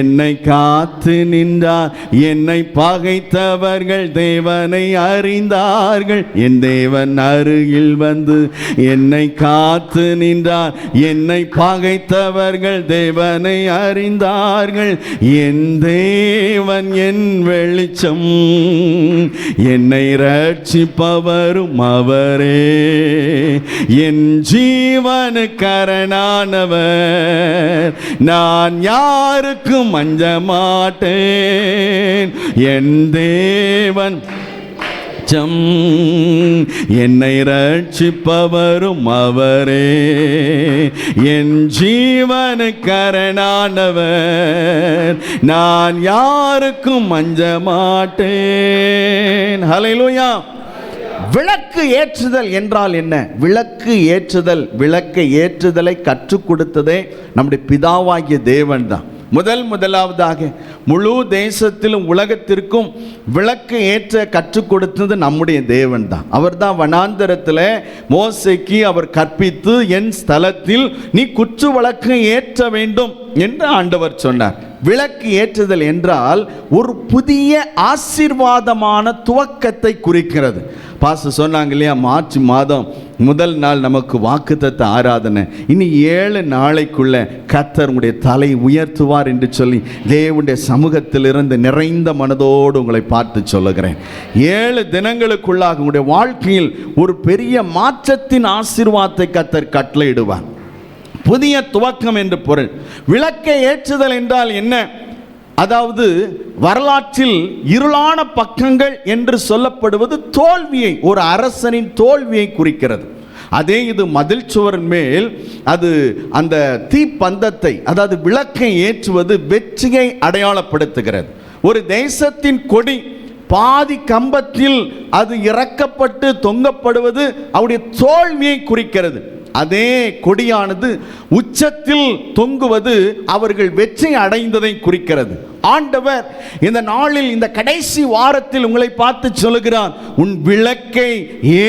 என்னை காத்து நின்றார். என்னை பகைத்தவர்கள் தேவனை அறிந்தார்கள். என் தேவன் அருகில் வந்து என்னை காத்து நின்றார். என்னை பகைத்தவர்கள் தேவனை அறிந்தார்கள். என் தேவன் என் வெளிச்சம், என்னை ரட்சிப்பவரும் அவரே. என் ஜீவனுக்கு அரணானவர், நான் யாருக்கும் அஞ்ச மாட்டேன். என் தேவன் என்னை ரட்சிப்பவரும் அவரே. என் ஜீவனுக்கு அரணானவர், நான் யாருக்கும் அஞ்ச மாட்டேன். ஹல்லேலூயா. விளக்கு ஏற்றுதல் என்றால் என்ன? விளக்கு ஏற்றுதல், விளக்கை ஏற்றுதலை கற்றுக் கொடுத்ததே நம்முடைய பிதாவாகிய தேவன் தான். முதலாவதாக முழு தேசத்திலும் உலகத்திற்கும் விளக்கு ஏற்ற கற்றுக் கொடுத்தது நம்முடைய தேவன் தான். அவர் தான் வனாந்தரத்தில் மோசேக்கு அவர் கற்பித்து, என் ஸ்தலத்தில் நீ குற்று விளக்கு ஏற்ற வேண்டும் என்று ஆண்டவர் சொன்னார். விளக்கு ஏற்றுதல் என்றால் ஒரு புதிய ஆசீர்வாதமான துவக்கத்தை குறிக்கிறது. பாஸ்டர் சொன்னாங்க இல்லையா, மார்ச் மாதம் முதல் நாள் நமக்கு வாக்குத்தத்த ஆராதனை. இனி 7 நாளைக்குள்ள கர்த்தர் உங்களுடைய தலை உயர்த்துவார் என்று சொல்லி தேவனுடைய சமூகத்திலிருந்து நிறைந்த மனதோடு உங்களை பார்த்து சொல்லுகிறேன். 7 தினங்களுக்குள்ளாக உங்களுடைய வாழ்க்கையில் ஒரு பெரிய மாற்றத்தின் ஆசீர்வாதத்தை கர்த்தர் கட்டளையிடுவார். புதிய துவக்கம் என்று பொருள். விளக்கை ஏற்றுதல் என்றால் என்ன? அதாவது வரலாற்றில் இருளான பக்கங்கள் என்று சொல்லப்படுவது தோல்வியை, ஒரு அரசனின் தோல்வியை குறிக்கிறது. அதே இது மதில் சுவரின் மேல் அது அந்த தீப்பந்தத்தை, அதாவது விளக்கை ஏற்றுவது வெற்றியை அடையாளப்படுத்துகிறது. ஒரு தேசத்தின் கொடி பாதி கம்பத்தில் அது இறக்கப்பட்டு தொங்கப்படுவது அவருடைய தோல்வியை குறிக்கிறது. அதே கொடியானது உச்சத்தில் தொங்குவது அவர்கள் வெற்றி அடைந்ததை குறிக்கிறது. ஆண்டவர் இந்த நாளில், இந்த கடைசி வாரத்தில் உங்களை பார்த்து சொல்லுகிறார், உன் விளக்கை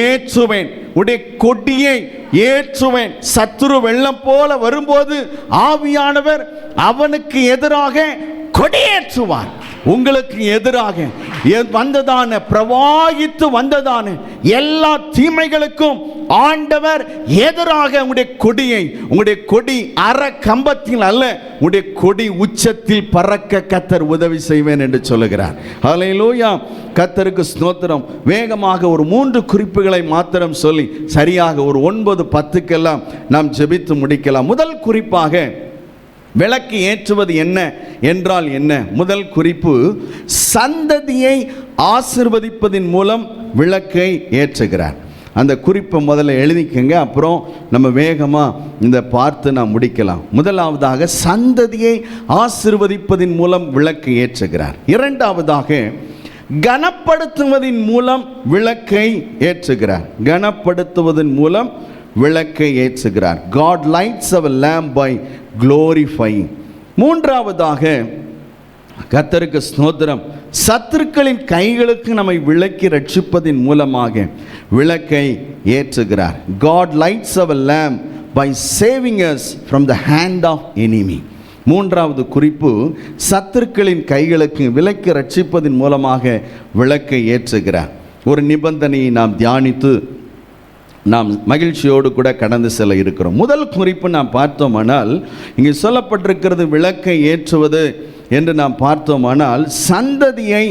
ஏற்றுவேன், உடைய கொடியை ஏற்றுவேன். சத்துரு வெள்ளம் போல வரும்போது ஆவியானவர் அவனுக்கு எதிராக கொடியேற்றுவார். உங்களுக்கு எதிராக வந்ததான, பிரவாகித்து வந்ததான எல்லா தீமைகளுக்கும் ஆண்டவர் எதிராக உங்களுடைய கொடியை, உங்களுடைய கொடி அற கம்பத்தில் அல்ல, உங்களுடைய கொடி உச்சத்தில் பறக்க கர்த்தர் உதவி செய்வேன் என்று சொல்லுகிறார். ஹல்லேலூயா. கர்த்தருக்கு ஸ்தோத்திரம். வேகமாக ஒரு 3 குறிப்புகளை மாத்திரம் சொல்லி சரியாக ஒரு 9-10 நாம் ஜெபித்து முடிக்கலாம். முதல் குறிப்பாக விளக்கு ஏற்றுவது என்ன என்றால் என்ன? முதல் குறிப்பு, சந்ததியை ஆசீர்வதிப்பதின் மூலம் விளக்கை ஏற்றுகிறார். அந்த குறிப்பை முதல்ல எழுதிக்கங்க, அப்புறம் நம்ம வேகமாக இந்த பார்த்து நாம் முடிக்கலாம். முதலாவதாக சந்ததியை ஆசீர்வதிப்பதின் மூலம் விளக்கு ஏற்றுகிறார். இரண்டாவதாக கனப்படுத்துவதின் மூலம் விளக்கை ஏற்றுகிறார். கனப்படுத்துவதன் மூலம் விளக்கை ஏற்றுகிறார். God lights our lamp by glorifying. மூன்றாவதாக, கர்த்தருக்கு ஸ்தோத்திரம், சத்துருக்களின் கைகளுக்கு நம்மை விளக்கி ரட்சிப்பதின் மூலமாக விளக்கை ஏற்றுகிறார். God lights our lamp by saving us from the hand of enemy. மூன்றாவது குறிப்பு, சத்துருக்களின் கைகளுக்கு விலக்கி ரட்சிப்பதின் மூலமாக விளக்கை ஏற்றுகிறார். ஒரு நிபந்தனையை நாம் தியானித்து நாம் மகிழ்ச்சியோடு கூட கடந்து செல்ல இருக்கிறோம். முதல் குறிப்பு நாம் பார்த்தோமானால், இங்கே சொல்லப்பட்டிருக்கிறது விளக்கை ஏற்றுவது என்று நாம் பார்த்தோமானால், சந்ததியை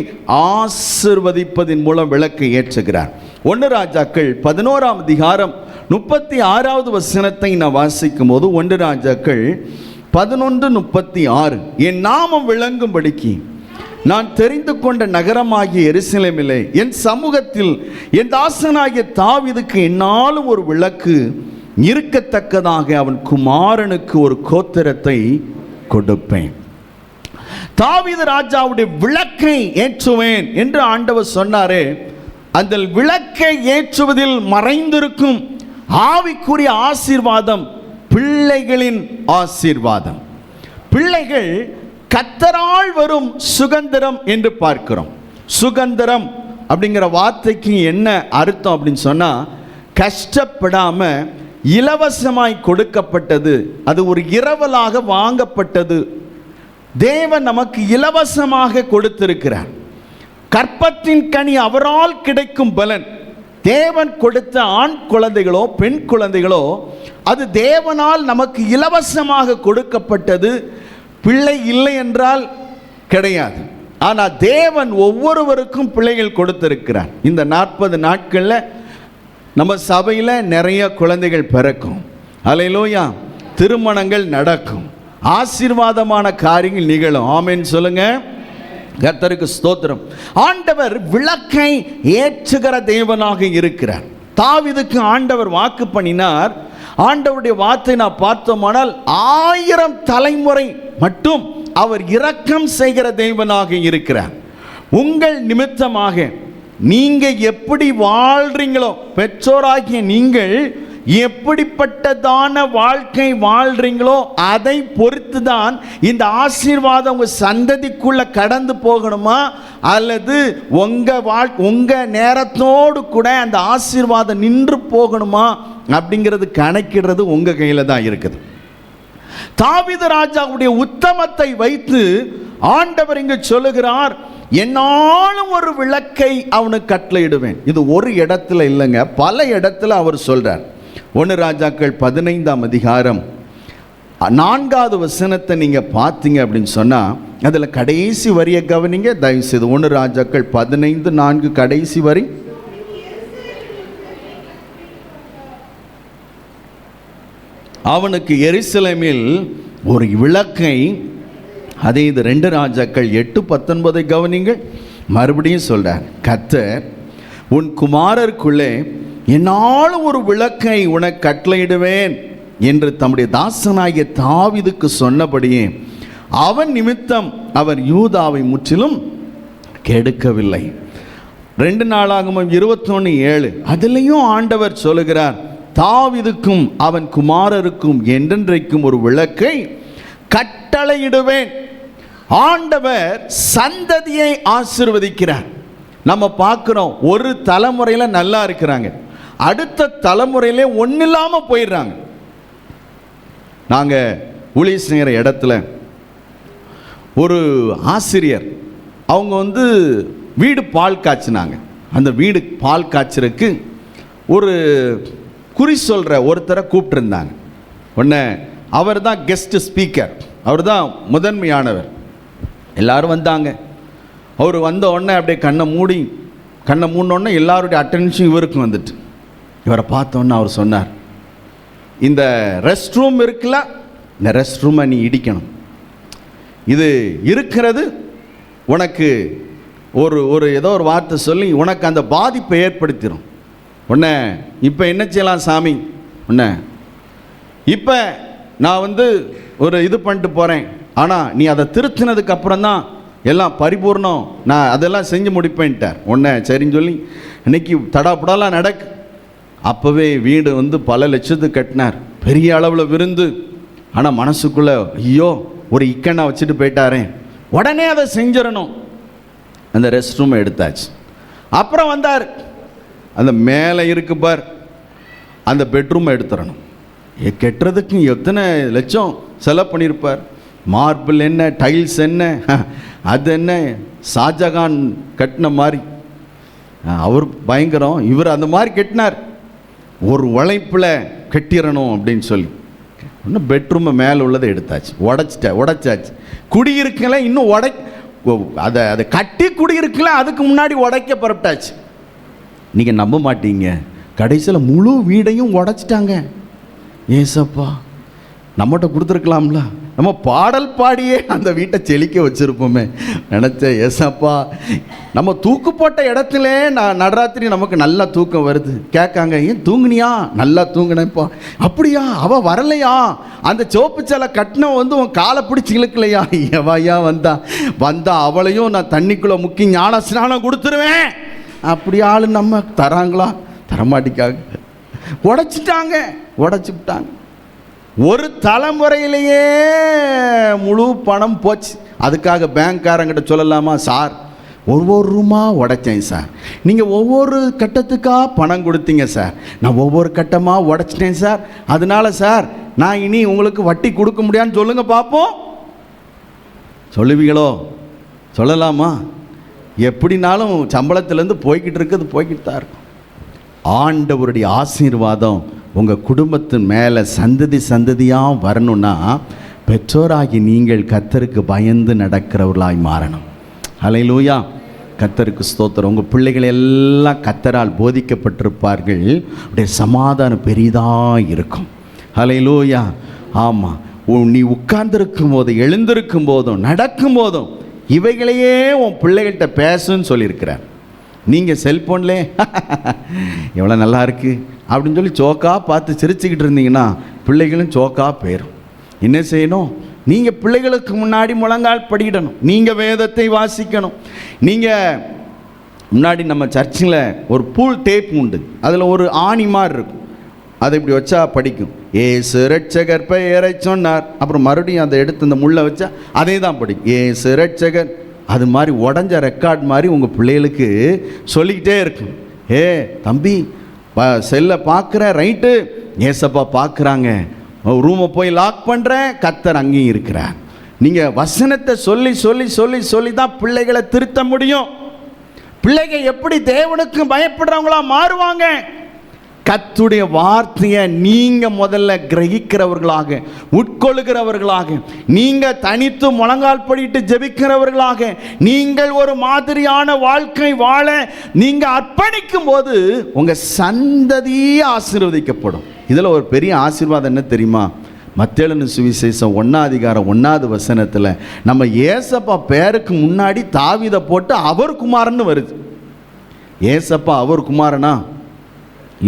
ஆசிர்வதிப்பதின் மூலம் விளக்கை ஏற்றுகிறார். 1 ராஜாக்கள் 11ஆம் அதிகாரம் 36வது வசனத்தை நான் வாசிக்கும் போது, 1 ராஜாக்கள் 11:36, என் நாமம் விளங்கும்படிக்கு நான் தெரிந்து கொண்ட நகரமாகிய எருசலேமிலே என் சமூகத்தில் என் தாசனாகிய தாவீதுக்கு என்னாலும் ஒரு விளக்கு இருக்கத்தக்கதாக அவன் குமாரனுக்கு ஒரு கோத்திரத்தை கொடுப்பேன். தாவீது ராஜாவுடைய விளக்கை ஏற்றுவேன் என்று ஆண்டவர் சொன்னாரே, அந்த விளக்கை ஏற்றுவதில் மறைந்திருக்கும் ஆவிக்குரிய ஆசீர்வாதம் பிள்ளைகளின் ஆசீர்வாதம். பிள்ளைகள் கர்த்தரால் வரும் சுகந்திரம் என்று பார்க்கிறோம். சுகந்திரம் அப்படிங்கிற வார்த்தைக்கு என்ன அர்த்தம் அப்படின்னு சொன்னா, கஷ்டப்படாம இலவசமாய் கொடுக்கப்பட்டது, அது ஒரு இரவலாக வாங்கப்பட்டது. தேவன் நமக்கு இலவசமாக கொடுத்திருக்கிறார். கற்பத்தின் கனி அவரால் கிடைக்கும் பலன். தேவன் கொடுத்த ஆண் குழந்தைகளோ பெண் குழந்தைகளோ அது தேவனால் நமக்கு இலவசமாக கொடுக்கப்பட்டது. பிள்ளை இல்லை என்றால் கிடையாது. ஆனால் தேவன் ஒவ்வொருவருக்கும் பிள்ளைகள் கொடுத்திருக்கிறார். இந்த 40 நாட்களில் நம்ம சபையில் நிறைய குழந்தைகள் பிறக்கும். அல்லேலூயா. திருமணங்கள் நடக்கும். ஆசீர்வாதமான காரியங்கள் நிகழும். ஆமென் சொல்லுங்க. கர்த்தருக்கு ஸ்தோத்திரம். ஆண்டவர் விளக்கை ஏற்றுகிற தேவனாக இருக்கிறார். தாவீதுக்கு ஆண்டவர் வாக்கு பண்ணினார். ஆண்டவருடைய வார்த்தை நான் பார்த்தோமானால் 1000 தலைமுறை மட்டும் அவர் இரக்கம் செய்கிற தேவனாக இருக்கிறார். உங்கள் நிமித்தமாக நீங்க எப்படி வாழ்றீங்களோ, பெற்றோராகிய நீங்கள் எப்படிப்பட்டதான வாழ்க்கை வாழ்றீங்களோ அதை பொறுத்து தான் இந்த ஆசீர்வாதம் உங்க சந்ததிக்குள்ள கடந்து போகணுமா, அல்லது உங்க நேரத்தோடு கூட அந்த ஆசீர்வாதம் நின்று போகணுமா அப்படிங்கிறது கணக்கிடுறது உங்க கையில தான் இருக்குது. தாவீது ராஜாவுடைய உத்தமத்தை வைத்து ஆண்டவர் இங்கு சொல்லுகிறார், என்னாலும் ஒரு விளக்கை அவனுக்கு கட்டளையிடுவேன். இது ஒரு இடத்துல இல்லைங்க, பல இடத்துல அவர் சொல்றார். 1 ராஜாக்கள் 15ஆம் அதிகாரம் 4வது வசனத்தை நீங்க பார்த்தீங்க அப்படின்னு சொன்னா, அதுல கடைசி வரியை கவனிங்க தயவு செய்து. 1 ராஜாக்கள் 15:4 கடைசி வரி. அவனுக்கு எருசலேமில் ஒரு விளக்கை, அதே இது 2 ராஜாக்கள் 8:19 கவனிங்கள். மறுபடியும் சொல்றார், கர்த்தர் உன் குமாரருக்குள்ளே என்னாலும் ஒரு விளக்கை உனக்கு கட்டளையிடுவேன் என்று தம்முடைய தாசனாகிய தாவீதுக்கு சொன்னபடியே அவன் நிமித்தம் அவர் யூதாவை முற்றிலும் கெடுக்கவில்லை. 2 நாளாகமம் 21:7 அதிலையும் ஆண்டவர் சொல்லுகிறார், தாவீதுக்கும் அவன் குமாரருக்கும் என்றென்றைக்கும் ஒரு விளக்கை கட்டளையிடுவேன். ஆண்டவர் சந்ததியை ஆசீர்வதிக்கிறார். நம்ம பார்க்கிறோம், ஒரு தலைமுறையில் நல்லா இருக்கிறாங்க, அடுத்த தலைமுறையிலே ஒன்றும் இல்லாமல் போயிடுறாங்க. நாங்கள் ஊழியம் செய்கிற இடத்துல ஒரு ஆசிரியர் அவங்க வீடு பால் காய்ச்சினாங்க. அந்த வீடு பால் காய்ச்சறதுக்கு ஒரு குறி சொல்கிற ஒருத்தரை கூப்பிட்டுருந்தாங்க. உடனே அவர் தான் கெஸ்ட் ஸ்பீக்கர், அவர் தான் முதன்மையானவர். எல்லாரும் வந்தாங்க. அவர் வந்த உடனே அப்படியே கண்ணை மூடினோடனே எல்லாருடைய அட்டென்ஷன் இவருக்கு வந்துட்டு, இவரை பார்த்தோன்னே அவர் சொன்னார், இந்த ரெஸ்ட் ரூம் இருக்குல்ல, இந்த ரெஸ்ட் ரூமை நீ இடிக்கணும். இது இருக்கிறது உனக்கு ஒரு ஏதோ ஒரு வார்த்தை சொல்லி உனக்கு அந்த பாதிப்பை ஏற்படுத்திடும். உன்னை இப்போ என்ன செய்யலாம் சாமி, உன்னை இப்போ நான் ஒரு இது பண்ணிட்டு போகிறேன், ஆனால் நீ அதை திருத்தினதுக்கு அப்புறம் தான் எல்லாம் பரிபூர்ணம், நான் அதெல்லாம் செஞ்சு முடிப்பேன்ட்டார். உடனே சரின்னு சொல்லி இன்னைக்கு தடாப்புடாலாம் நடக்கு. அப்போவே வீடு வந்து பல லட்சத்துக்கு கட்டினார், பெரிய அளவில் விருந்து. ஆனால் மனசுக்குள்ளே ஐயோ ஒரு இக்கண்ணா வச்சுட்டு போயிட்டாரே, உடனே அதை செஞ்சிடணும். அந்த ரெஸ்ட் ரூமை எடுத்தாச்சு. அப்புறம் வந்தார், அந்த மேலே இருக்கு பார் அந்த பெட்ரூமை எடுத்துடணும். கெட்டுறதுக்கு எத்தனை லட்சம் செலவு பண்ணியிருப்பார். மார்பிள் என்ன, டைல்ஸ் என்ன, அது என்ன ஷாஜகான் கட்டின மாதிரி. அவர் பயங்கரம், இவர் அந்த மாதிரி கட்டினார். ஒரு உழைப்பில் கட்டிடணும் அப்படின்னு சொல்லி இன்னும் பெட்ரூமை மேலே உள்ளதை எடுத்தாச்சு, உடைச்சாச்சு. குடியிருக்கல இன்னும் அதை கட்டி குடியிருக்கல, அதுக்கு முன்னாடி உடைக்க புறப்பட்டாச்சு. நீங்கள் நம்ப மாட்டீங்க, கடைசியில் முழு வீடையும் உடைச்சிட்டாங்க. ஏசப்பா, நம்மகிட்ட கொடுத்துருக்கலாம்ல, நம்ம பாடல் பாடியே அந்த வீட்டை செழிக்க வச்சுருப்போமே நினச்சேன். ஏசப்பா, நம்ம தூக்கு போட்ட இடத்துல நடராத்திரி நமக்கு நல்லா தூக்கம் வருது. கேட்காங்க, ஏன் தூங்குனியா? நல்லா தூங்கினேப்பா. அப்படியா? அவள் வரலையா? அந்த சோப்பு சேலை கட்டின வந்து உன் காலை பிடிச்சி இழுக்கலையா? எவாயா வந்தா அவளையும் நான் தண்ணிக்குள்ளே முக்கி ஞான ஸ்நானம் கொடுத்துருவேன். அப்படி ஆள் நம்ம தராங்களா? தரமாட்டிக்காங்க. உடைச்சி விட்டாங்க. ஒரு தலைமுறையிலேயே முழு பணம் போச்சு. அதுக்காக பேங்க்காரங்கிட்ட சொல்லலாமா, சார் ஒவ்வொரு ரூமா உடைச்சேன் சார், நீங்கள் ஒவ்வொரு கட்டத்துக்காக பணம் கொடுத்தீங்க சார், நான் ஒவ்வொரு கட்டமாக உடைச்சிட்டேன் சார், அதனால சார் நான் இனி உங்களுக்கு வட்டி கொடுக்க முடியாதுன்னு சொல்லுங்க பார்ப்போம். சொல்லுவீங்களோ? சொல்லலாமா? எப்படினாலும் சம்பளத்திலேருந்து போய்கிட்டு தான் இருக்கும். ஆண்டவருடைய ஆசீர்வாதம் உங்கள் குடும்பத்தின் மேலே சந்ததியாக வரணும்னா பெற்றோராகி நீங்கள் கர்த்தருக்கு பயந்து நடக்கிறவர்களாய் மாறணும். ஹல்லேலூயா, கர்த்தருக்கு ஸ்தோத்திரம். உங்கள் பிள்ளைகள் எல்லாம் கர்த்தரால் போதிக்கப்பட்டிருப்பார்கள். அப்படியே சமாதானம் பெரிதாக இருக்கும். ஹல்லேலூயா. ஆமாம், நீ உட்கார்ந்துருக்கும் போதும் எழுந்திருக்கும் போதும் நடக்கும் போதும் இவைகளையே உன் பிள்ளைகள்கிட்ட பேசுன்னு சொல்லியிருக்கிறார். நீங்கள் செல்ஃபோன்லே எவ்வளோ நல்லா இருக்குது அப்படின்னு சொல்லி சோக்கா பார்த்து சிரிச்சுக்கிட்டு இருந்தீங்கன்னா பிள்ளைகளும் சோக்கா போயிடும். என்ன செய்யணும்? நீங்கள் பிள்ளைகளுக்கு முன்னாடி முழங்கால் படிக்கிடணும். நீங்கள் வேதத்தை வாசிக்கணும். நீங்கள் முன்னாடி நம்ம சர்ச்சில் ஒரு பூல் டேப் உண்டு, அதில் ஒரு ஆணி மாதிரி இருக்கும், அதை இப்படி வச்சா படிக்கும். ஏசு ரட்சகர் பெயரை சொன்னார். அப்புறம் மறுபடியும் அதை எடுத்து இந்த முள்ளை வச்சா அதே தான் படிக்கும், ஏசு ரட்சகர். அது மாதிரி உடஞ்ச ரெக்கார்ட் மாதிரி உங்கள் பிள்ளைகளுக்கு சொல்லிக்கிட்டே இருக்கும். ஏ தம்பி, செல்லை பார்க்குற, ரைட்டு, ஏசப்பா பார்க்குறாங்க, ரூமை போய் லாக் பண்ணுறேன், கர்த்தர் அங்கேயும் இருக்கிறார். நீங்கள் வசனத்தை சொல்லி சொல்லி சொல்லி சொல்லி தான் பிள்ளைகளை திருத்த முடியும். பிள்ளைகள் எப்படி தேவனுக்கு பயப்படுறவங்களா மாறுவாங்க? கர்த்தருடைய வார்த்தையை நீங்கள் முதல்ல கிரகிக்கிறவர்களாக, உட்கொள்கிறவர்களாக, நீங்கள் தனித்து முழங்கால் படிட்டு ஜெபிக்கிறவர்களாக, நீங்கள் ஒரு மாதிரியான வாழ்க்கை வாழ நீங்கள் அர்ப்பணிக்கும் போது உங்கள் சந்ததியே ஆசீர்வதிக்கப்படும். இதில் ஒரு பெரிய ஆசீர்வாதம் என்ன தெரியுமா? மத்தேயு சுவிசேஷம் 1:1 நம்ம ஏசப்பா பேருக்கு முன்னாடி தாவீதை போட்டு அவர் குமாரன்னு வருது. ஏசப்பா அவர் குமாரனா?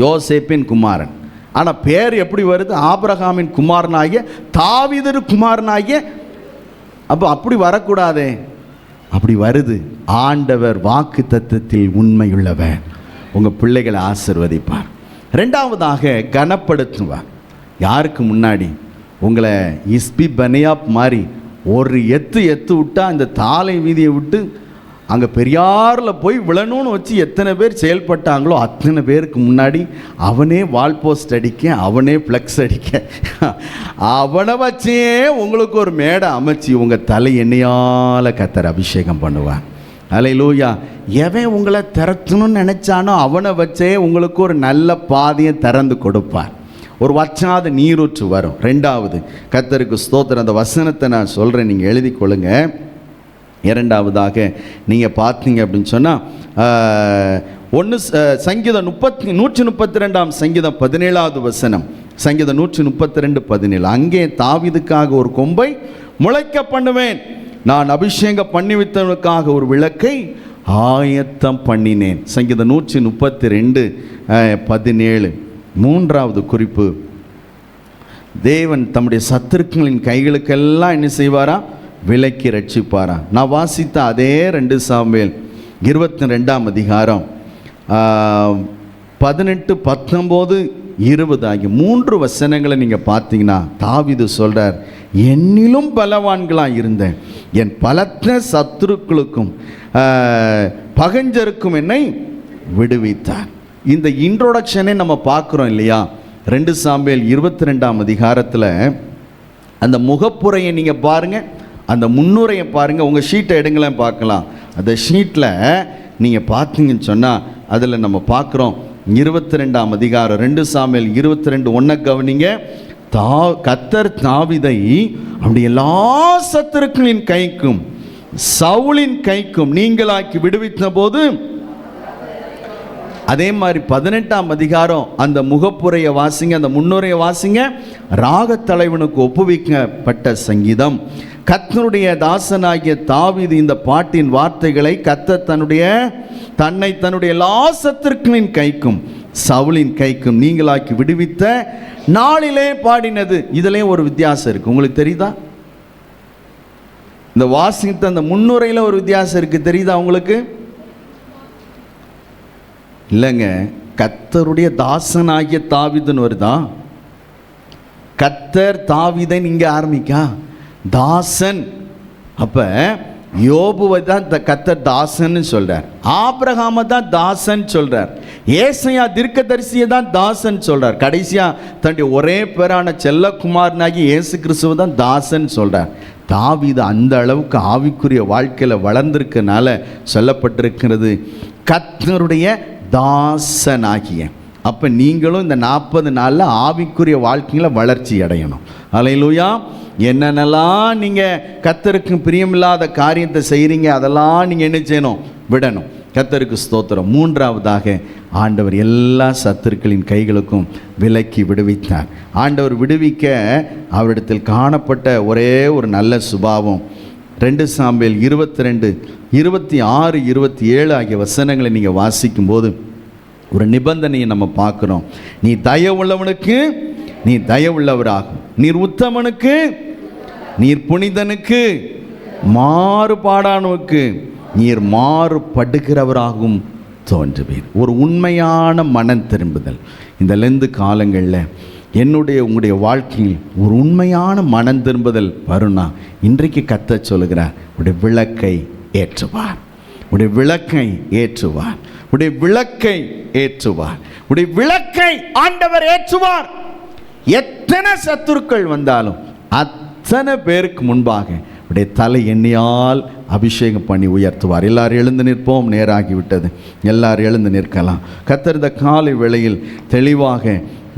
யோசேப்பின் குமாரன். ஆனால் பேர் எப்படி வருது? ஆபிரகாமின் குமாரனாகிய தாவீது குமாரனாகிய. அப்போ அப்படி வரக்கூடாதே, அப்படி வருது. ஆண்டவர் வாக்கு தத்தத்தில் உண்மையுள்ளவர். உங்கள் பிள்ளைகளை ஆசீர்வதிப்பார். ரெண்டாவதாக கனப்படுத்துவார். யாருக்கு முன்னாடி? உங்களை இஸ்பி பனியாப் மாதிரி ஒரு எத்து விட்டால் அந்த தாலை வீதியை விட்டு அங்கே பெரியாரில் போய் விழணும்னு வச்சு எத்தனை பேர் செயல்பட்டாங்களோ அத்தனை பேருக்கு முன்னாடி அவனே வால் போஸ்ட் அடிக்க, அவனே ஃப்ளெக்ஸ் அடிக்க, அவனை வச்சே உங்களுக்கு ஒரு மேடை அமைச்சு உங்கள் தலை எண்ணெயால் கர்த்தர் அபிஷேகம் பண்ணுவான். ஹல்லேலூயா. எவன் உங்களை திறத்தணும்னு நினச்சானோ அவனை வச்சே உங்களுக்கு ஒரு நல்ல பாதையை திறந்து கொடுப்பார். ஒரு வற்றாத நீரூற்று வரும். ரெண்டாவது, கர்த்தருக்கு ஸ்தோத்திரம். அந்த வசனத்தை நான் சொல்கிறேன், நீங்கள் எழுதி கொள்ளுங்க. இரண்டாவதாக நீங்கள் பார்த்தீங்க அப்படின்னு சொன்னால் சங்கீதம் 132 சங்கீதம் 17வது வசனம், சங்கீதம் 132:17. அங்கே தாவீதுக்காக ஒரு கொம்பை முளைக்க பண்ணுவேன், நான் அபிஷேகம் பண்ணி வைத்தவனுக்காக ஒரு விளக்கை ஆயத்தம் பண்ணினேன். சங்கீதம் 132:17. மூன்றாவது குறிப்பு, தேவன் தம்முடைய சத்துருக்களின் கைகளுக்கெல்லாம் என்ன செய்வாரா? விலக்கி ரட்சிப்பாரா. நான் வாசித்த அதே 2 சாமுவேல் 22ஆம் அதிகாரம் 18, 19, 20 ஆகிய 3 வசனங்களை நீங்கள் பார்த்தீங்கன்னா தாவீது சொல்கிறார், என்னிலும் பலவான்களாக இருந்தேன், என் பலத்த சத்துருக்களுக்கும் பகஞ்சருக்கும் என்னை விடுவித்தார். இந்த இன்ட்ரோடக்ஷனே நம்ம பார்க்குறோம் இல்லையா. 2 சாமுவேல் 22ஆம் அதிகாரத்தில் அந்த முகப்புரையை நீங்கள் பாருங்கள், அந்த முன்னுரையை பாருங்கள். உங்கள் ஷீட்டை எடுங்களேன் பார்க்கலாம். அந்த ஷீட்டில் நீங்கள் பார்த்தீங்கன்னு சொன்னால் அதில் நம்ம பார்க்குறோம் 22ஆம் அதிகாரம் 2 சாமுவேல் 22 1 கவனிங்க. கர்த்தர் தாவீதை அப்படி எல்லா சத்துருக்களின் கைக்கும் சவுலின் கைக்கும் நீங்களாக்கி விடுவித்த போது, அதே மாதிரி 18ஆம் அதிகாரம் அந்த முகப்புரையை வாசிங்க, அந்த முன்னுரையை வாசிங்க. ராகத்தலைவனுக்கு ஒப்புவிக்கப்பட்ட சங்கீதம். கர்த்தருடைய தாசனாகிய தாவீது இந்த பாட்டின் வார்த்தைகளை கர்த்தர் தன்னுடைய எல்லா சத்துருக்களின் கைக்கும் சவுலின் கைக்கும் நீங்களாக்கி விடுவித்த நாளிலே பாடினது. இதிலே ஒரு வித்தியாசம் இருக்கு, உங்களுக்கு தெரியுதா? இந்த வாசித்த அந்த முன்னுரையில் ஒரு வித்தியாசம் இருக்கு, தெரியுதா உங்களுக்கு? இல்லைங்க, கர்த்தருடைய தாசனாகிய தாவீதுன்னு வருதா? கர்த்தர் தாவீதை இங்கே ஆரம்பிக்கா தாசன். அப்போ யோபுவை தான் கர்த்தர் தாசன்னு சொல்கிறார், ஆபிரகாமை தான் தாசன் சொல்கிறார், ஏசாயா தீர்க்கதரிசியை தான் தாசன் சொல்கிறார், கடைசியாக தன்னுடைய ஒரே பேரான செல்லகுமாரனாகி இயேசு கிறிஸ்துவை தான் தாசன் சொல்கிறார். தாவீது அந்த அளவுக்கு ஆவிக்குரிய வாழ்க்கையில் வளர்ந்திருக்கனால சொல்லப்பட்டிருக்கிறது கர்த்தருடைய தாசனாகிய. அப்போ நீங்களும் இந்த 40 நாளில் ஆவிக்குரிய வாழ்க்கையில் வளர்ச்சி அடையணும். அல்லேலூயா. என்னென்னலாம் நீங்கள் கர்த்தருக்கு பிரியமில்லாத காரியத்தை செய்கிறீங்க அதெல்லாம் நீங்கள் என்ன செய்யணும்? விடணும். கர்த்தருக்கு ஸ்தோத்திரம். 3ஆவதாக ஆண்டவர் எல்லா சத்துருக்களின் கைகளுக்கும் விலக்கி விடுவித்தார். ஆண்டவர் விடுவிக்க அவரிடத்தில் காணப்பட்ட ஒரே ஒரு நல்ல சுபாவம் 2 சாமுவேல் 22, 26, 27 ஆகிய வசனங்களை நீங்கள் வாசிக்கும்போது ஒரு நிபந்தனையை நம்ம பார்க்குறோம். நீ தயவுள்ளவனுக்கு நீ தயவுள்ளவராகும், நீர் உத்தமனுக்கு நீர் புனிதனுக்கு மாறுபாடானவனுக்கு நீர் மாறுபடுகிறவராகவும் தோன்றுவீர். ஒரு உண்மையான மனம் திரும்புதல் இந்த லெந்து காலங்களில் உங்களுடைய வாழ்க்கையில் ஒரு உண்மையான மனம் திரும்புதல் வரும்னா இன்றைக்கு கர்த்தர் சொல்லுகிறார், உடைய விளக்கை ஏற்றுவார், உடைய விளக்கை ஏற்றுவார், உடைய விளக்கை ஏற்றுவார், உடைய விளக்கை ஆண்டவர் ஏற்றுவார். எத்தனை சத்துருக்கள் வந்தாலும் அத்தனை பேருக்கு முன்பாக உடைய தலை எண்ணெயால் அபிஷேகம் பண்ணி உயர்த்துவார். எல்லாரும் எழுந்து நிற்போம், நேராகிவிட்டது. எல்லாரும் எழுந்து நிற்கலாம். கர்த்தர் இந்த காலை வேளையில் தெளிவாக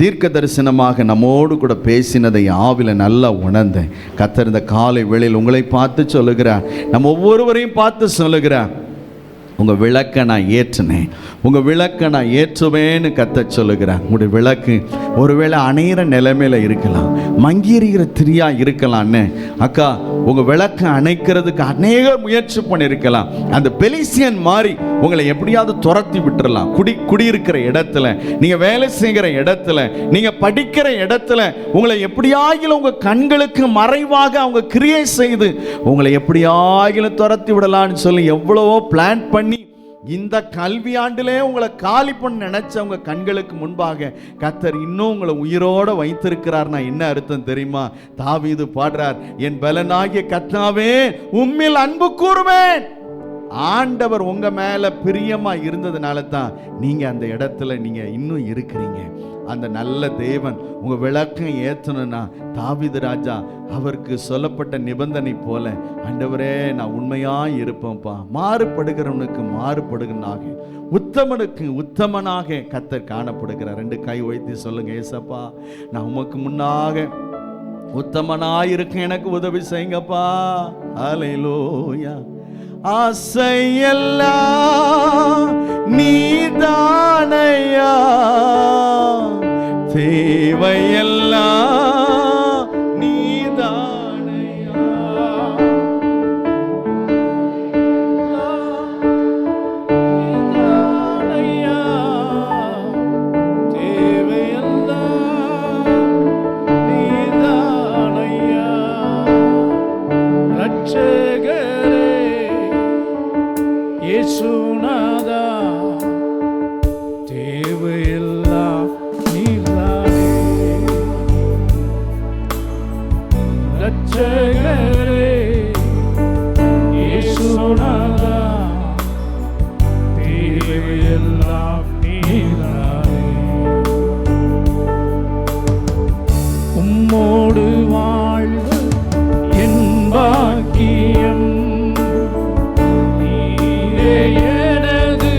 தீர்க்க தரிசனமாக நம்மோடு கூட பேசினதை ஆவில நல்லா உணர்ந்தேன். கர்த்தர் இந்த காலை வேளையில் உங்களை பார்த்து சொல்லுகிறார், நம்ம ஒவ்வொருவரையும் பார்த்து சொல்லுகிறார், உங்கள் விளக்கை நான் ஏற்றினேன், உங்கள் விளக்கை நான் ஏற்றுவேன்னு கர்த்தர் சொல்லுகிறார். உங்களுடைய விளக்கு ஒருவேளை அணையிற நிலைமையில் இருக்கலாம், மங்கியிருக்கிற திரியாக இருக்கலாம்னு அக்கா உங்கள் விளக்கை அணைக்கிறதுக்கு அநேக முயற்சி பண்ணியிருக்கலாம். அந்த பெலிசியன் மாதிரி உங்களை எப்படியாவது துரத்தி விட்டுறலாம். குடியிருக்கிற இடத்துல, நீங்கள் வேலை செய்கிற இடத்துல, நீங்கள் படிக்கிற இடத்துல உங்களை எப்படியாகிலும் உங்கள் கண்களுக்கு மறைவாக அவங்க கிரியை செய்து உங்களை எப்படியாகிலும் துரத்தி விடலான்னு சொல்லி எவ்வளவோ பிளான் பண்ணி இந்த கல்வி ஆண்டிலே உங்களை காலி பண்ண நினைச்ச உங்க கண்களுக்கு முன்பாக கர்த்தர் இன்னும் உங்களை உயிரோட வைத்திருக்கிறார்னா என்ன அர்த்தம் தெரியுமா? தாவீது பாடுறார், என் பலனாகிய கர்த்தாவே உம்மில் அன்பு கூறுவேன். ஆண்டவர் உங்க மேல பிரியமா இருந்ததுனால தான் நீங்க அந்த இடத்துல நீங்க இன்னும் இருக்கிறீங்க. அந்த நல்ல தேவன் உங்க விளக்கம் ஏற்றணும்னா தாவீது ராஜா அவருக்கு சொல்லப்பட்ட நிபந்தனை போல, ஆண்டவரே நான் உண்மையா இருப்பேன்ப்பா, மாறுபடுகிறவனுக்கு மாறுபடுகிறாக, உத்தமனுக்கு உத்தமனாக கர்த்தர் காணப்படுகிறார். 2 கை உயர்த்தி சொல்லுங்க, ஏசப்பா நான் உமக்கு முன்னாக உத்தமனாயிருக்க எனக்கு உதவி செய்யுங்கப்பா. ஹல்லேலூயா. ஆசையெல்லாம் நீதானையா, தேவையெல்லாம் நீதானையா, நீதானையா, தேவையெல்லாம் நீதானையா, ரட்ச
ரட்சகரே இயேசுநாதா, தேவையெல்லாம் நீதானே. உம்மோடு வாழ்வு என் பாக்கியம், நீரே எனது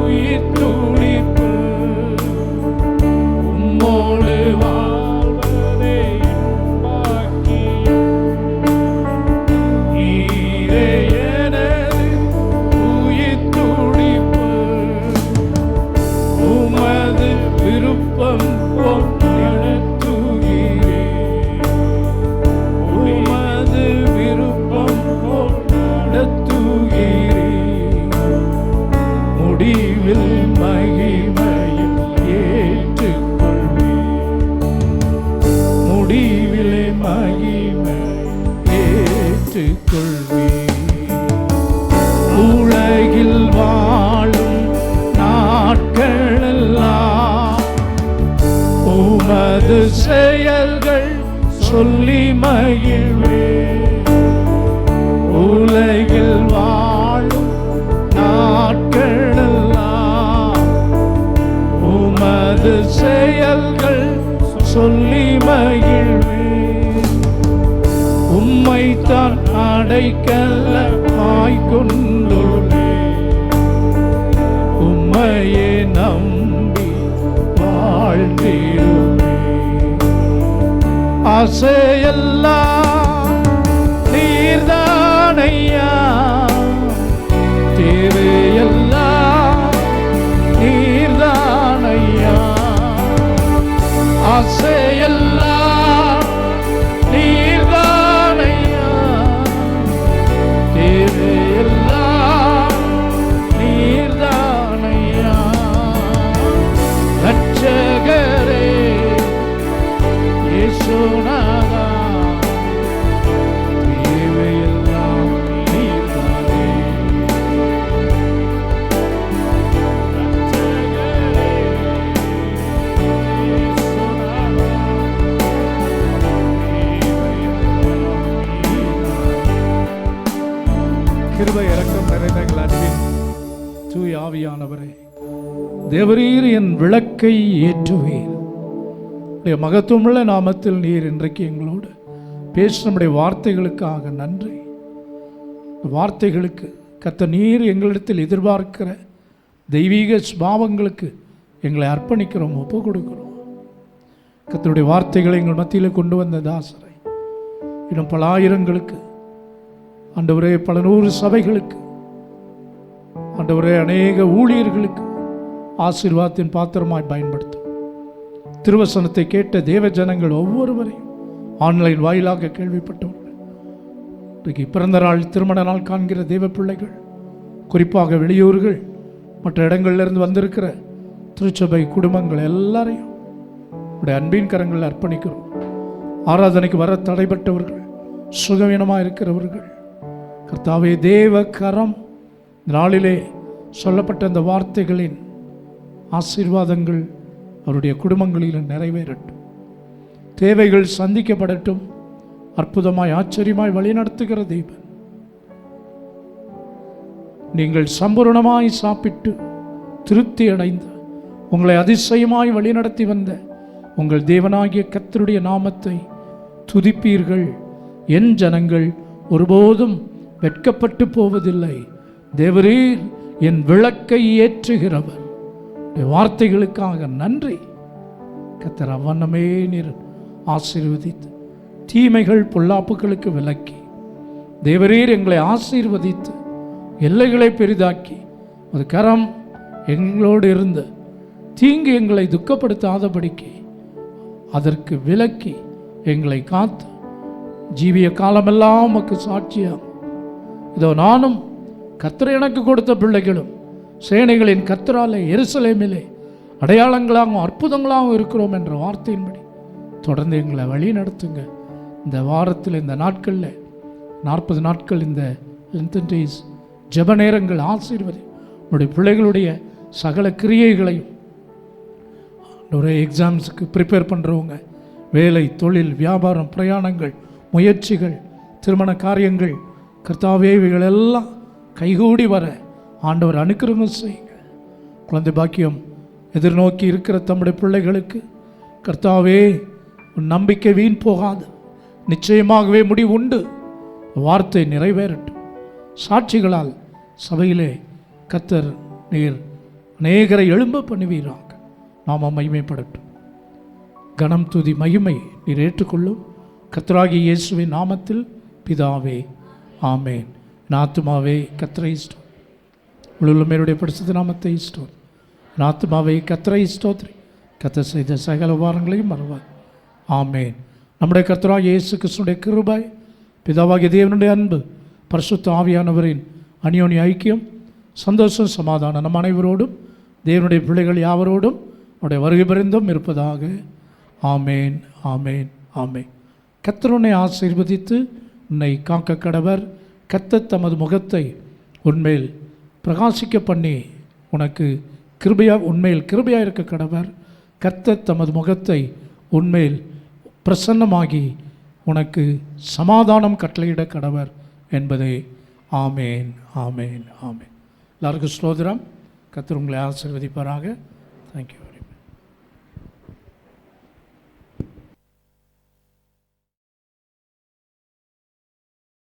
உயிர் துடிப்பு. உம்மோடு வாழ்வதே என் பாக்கியம், நீரே எனது உயிர் துடிப்பு. உமது விருப்பம் போல் நடத்துகிறேன், உமது விருப்பம் போல் நடத்துகிறேன். முடிவில் மகிமையில் ஏற்றுக்கொள்வேன், முடிவிலே மகிமை ஏற்றுக்கொள்வேன். உலகில் வாழும் நாட்களெல்லாம் உமது செயல்கள் சொல்லி மகிழ்வேன். உலகில் வாழும் நாட்களெல்லாம் உமது செயல்கள் சொல்லி மகிழ்வேன். உம்மைத்தான் அடைக்கலமாய் கொண்டுள்ளேன், உம்மையே நம்பி வாழ்ந்திடுவேன். ஆசையெல்லாம் நீர்தானையா, தேவையெல்லாம் நீர்தானையா. ஆசையெல்லாம் நீர்தானையா, தேவையெல்லாம் நீர்தானையா. ரட்சகரே இயேசுநாதா, தேவையெல்லாம் நீர்தானே. ரட்சகரே இயேசுநாதா, தேவையெல்லாம் நீர்தானே. கிருபை இரக்கம் நிறைந்த எங்கள் அன்பின் தூய ஆவியானவரே, தேவரீர் என் விளக்கை ஏற்றுவீர். உடைய மகத்துவமுள்ள நாமத்தில் நீர் இன்றைக்கு எங்களோடு பேச நம்முடைய வார்த்தைகளுக்காக நன்றி. வார்த்தைகளுக்கு கர்த்தர் நீர் எங்களிடத்தில் எதிர்பார்க்கிற தெய்வீக சுபாவங்களுக்கு எங்களை அர்ப்பணிக்கிறோம், ஒப்பு கொடுக்கிறோம். கர்த்தருடைய வார்த்தைகளை எங்கள் மத்தியில் கொண்டு வந்த தாசரை இன்னும் பல ஆயிரங்களுக்கு, ஆண்டவரே பல நூறு சபைகளுக்கு, ஆண்டவரே அநேக ஊழியர்களுக்கு ஆசீர்வாதத்தின் பாத்திரமாய் பயன்படுத்தும். திருவசனத்தை கேட்ட தேவ ஜனங்கள் ஒவ்வொருவரையும் ஆன்லைன் வாயிலாக கேள்விப்பட்டவர்கள், இன்றைக்கு பிறந்த நாள் திருமண நாள் காண்கிற தேவ பிள்ளைகள், குறிப்பாக வெளியூர்கள் மற்ற இடங்களிலிருந்து வந்திருக்கிற திருச்சபை குடும்பங்கள் எல்லாரையும் உடைய அன்பின் கரங்களில் அர்ப்பணிக்கிறோம். ஆராதனைக்கு வர தடைப்பட்டவர்கள், சுகவீனமாக இருக்கிறவர்கள், கர்த்தாவே தேவ கரம் நாளிலே சொல்லப்பட்ட அந்த வார்த்தைகளின் ஆசீர்வாதங்கள் அவருடைய குடும்பங்களில் நிறைவேறட்டும். தேவைகள் சந்திக்கப்படட்டும். அற்புதமாய் ஆச்சரியமாய் வழிநடத்துகிற தேவன், நீங்கள் சம்பூர்ணமாய் சாப்பிட்டு திருப்தி அடைந்து உங்களை அதிசயமாய் வழிநடத்தி வந்த உங்கள் தேவனாகிய கர்த்தருடைய நாமத்தை துதிப்பீர்கள். என் ஜனங்கள் ஒருபோதும் வெட்கப்பட்டு போவதில்லை. தேவரீர் என் விளக்கை ஏற்றுகிறவர். வார்த்தைகளுக்காக நன்றி. கர்த்தர் அவ்வண்ணமே நீர் ஆசீர்வதித்து தீமைகள் பொல்லாப்புகளுக்கு விலக்கி, தேவரீர் எங்களை ஆசீர்வதித்து எல்லைகளை பெரிதாக்கி, அது கரம் எங்களோடு இருந்து தீங்கு எங்களை துக்கப்படுத்தாதபடிக்கு அதற்கு விலக்கி எங்களை காத்து ஜீவிய காலமெல்லாம் உமக்கு சாட்சியாக இதோ நானும் கர்த்தர் எனக்கு கொடுத்த பிள்ளைகளும் சேனைகளின் கர்த்தராலே எருசலேமிலே அடையாளங்களாகவும் அற்புதங்களாகவும் இருக்கிறோம் என்ற வார்த்தையின்படி தொடர்ந்து எங்களை வழி நடத்துங்க. இந்த வாரத்தில் இந்த நாட்களில் 40 நாட்கள் இந்த லென்த் டேஸ் ஜெப நேரங்கள் ஆசீர்வதி உங்களுடைய பிள்ளைகளுடைய சகல கிரியைகளையும், ஒரே எக்ஸாம்ஸுக்கு ப்ரிப்பேர் பண்ணுறவங்க, வேலை, தொழில், வியாபாரம், பிரயாணங்கள் முயற்சிகள், திருமண காரியங்கள், கர்த்தாவே இவைகளெல்லாம் கைகூடி வர ஆண்டவர் அனுக்கிரகம் செய்யுங்க. குழந்தை பாக்கியம் எதிர்நோக்கி இருக்கிற தம்முடைய பிள்ளைகளுக்கு கர்த்தாவே உன் நம்பிக்கை வீண் போகாது, நிச்சயமாகவே முடிவு உண்டு. வார்த்தை நிறைவேறட்டும். சாட்சிகளால் சபையிலே கர்த்தர் நீர் அநேகரை எழும்ப பண்ணுவீராக. நாம மகிமைப்படட்டும். கனம், துதி, மகிமை நீர் ஏற்றுக்கொள்ளும். கர்த்தராகிய இயேசுவின் நாமத்தில் பிதாவே, ஆமேன். என் ஆத்துமாவே கர்த்தரை ஸ்தோத்திரி, உள்ளுமேருடைய பரிசுத்த நாமத்தை ஸ்தோத்திரி. என் ஆத்துமாவே கர்த்தரை ஸ்தோத்திரி, கர்த்தர் செய்த சகல உபகாரங்களையும் மறவார். ஆமேன். நம்முடைய கர்த்தராகிய இயேசு கிறிஸ்துவினுடைய கிருபை, பிதாவாகிய தேவனுடைய அன்பு, பரிசுத்த ஆவியானவரின் அந்யோன்ய ஐக்கியம், சந்தோஷம், சமாதானம் நம் அனைவரோடும் தேவனுடைய பிள்ளைகள் யாவரோடும் அவருடைய வருகை பரிந்தும் இருப்பதாக. ஆமேன், ஆமேன், ஆமேன். கர்த்தர் உன்னை ஆசீர்வதித்து உன்னை காக்க கடவர். கர்த்தர் தமது முகத்தை உன்மேல் பிரகாசிக்க பண்ணி உனக்கு உண்மையில் கிருபையாக இருக்க கடவர். கர்த்தர் தமது முகத்தை உன்மேல் பிரசன்னமாகி உனக்கு சமாதானம் கட்டளையிட கடவர் என்பதே. ஆமேன், ஆமேன், ஆமேன். எல்லாருக்கும் ஸ்தோத்திரம். கர்த்தர் உங்களை ஆசீர்வதிப்பாராக. தேங்க்யூ.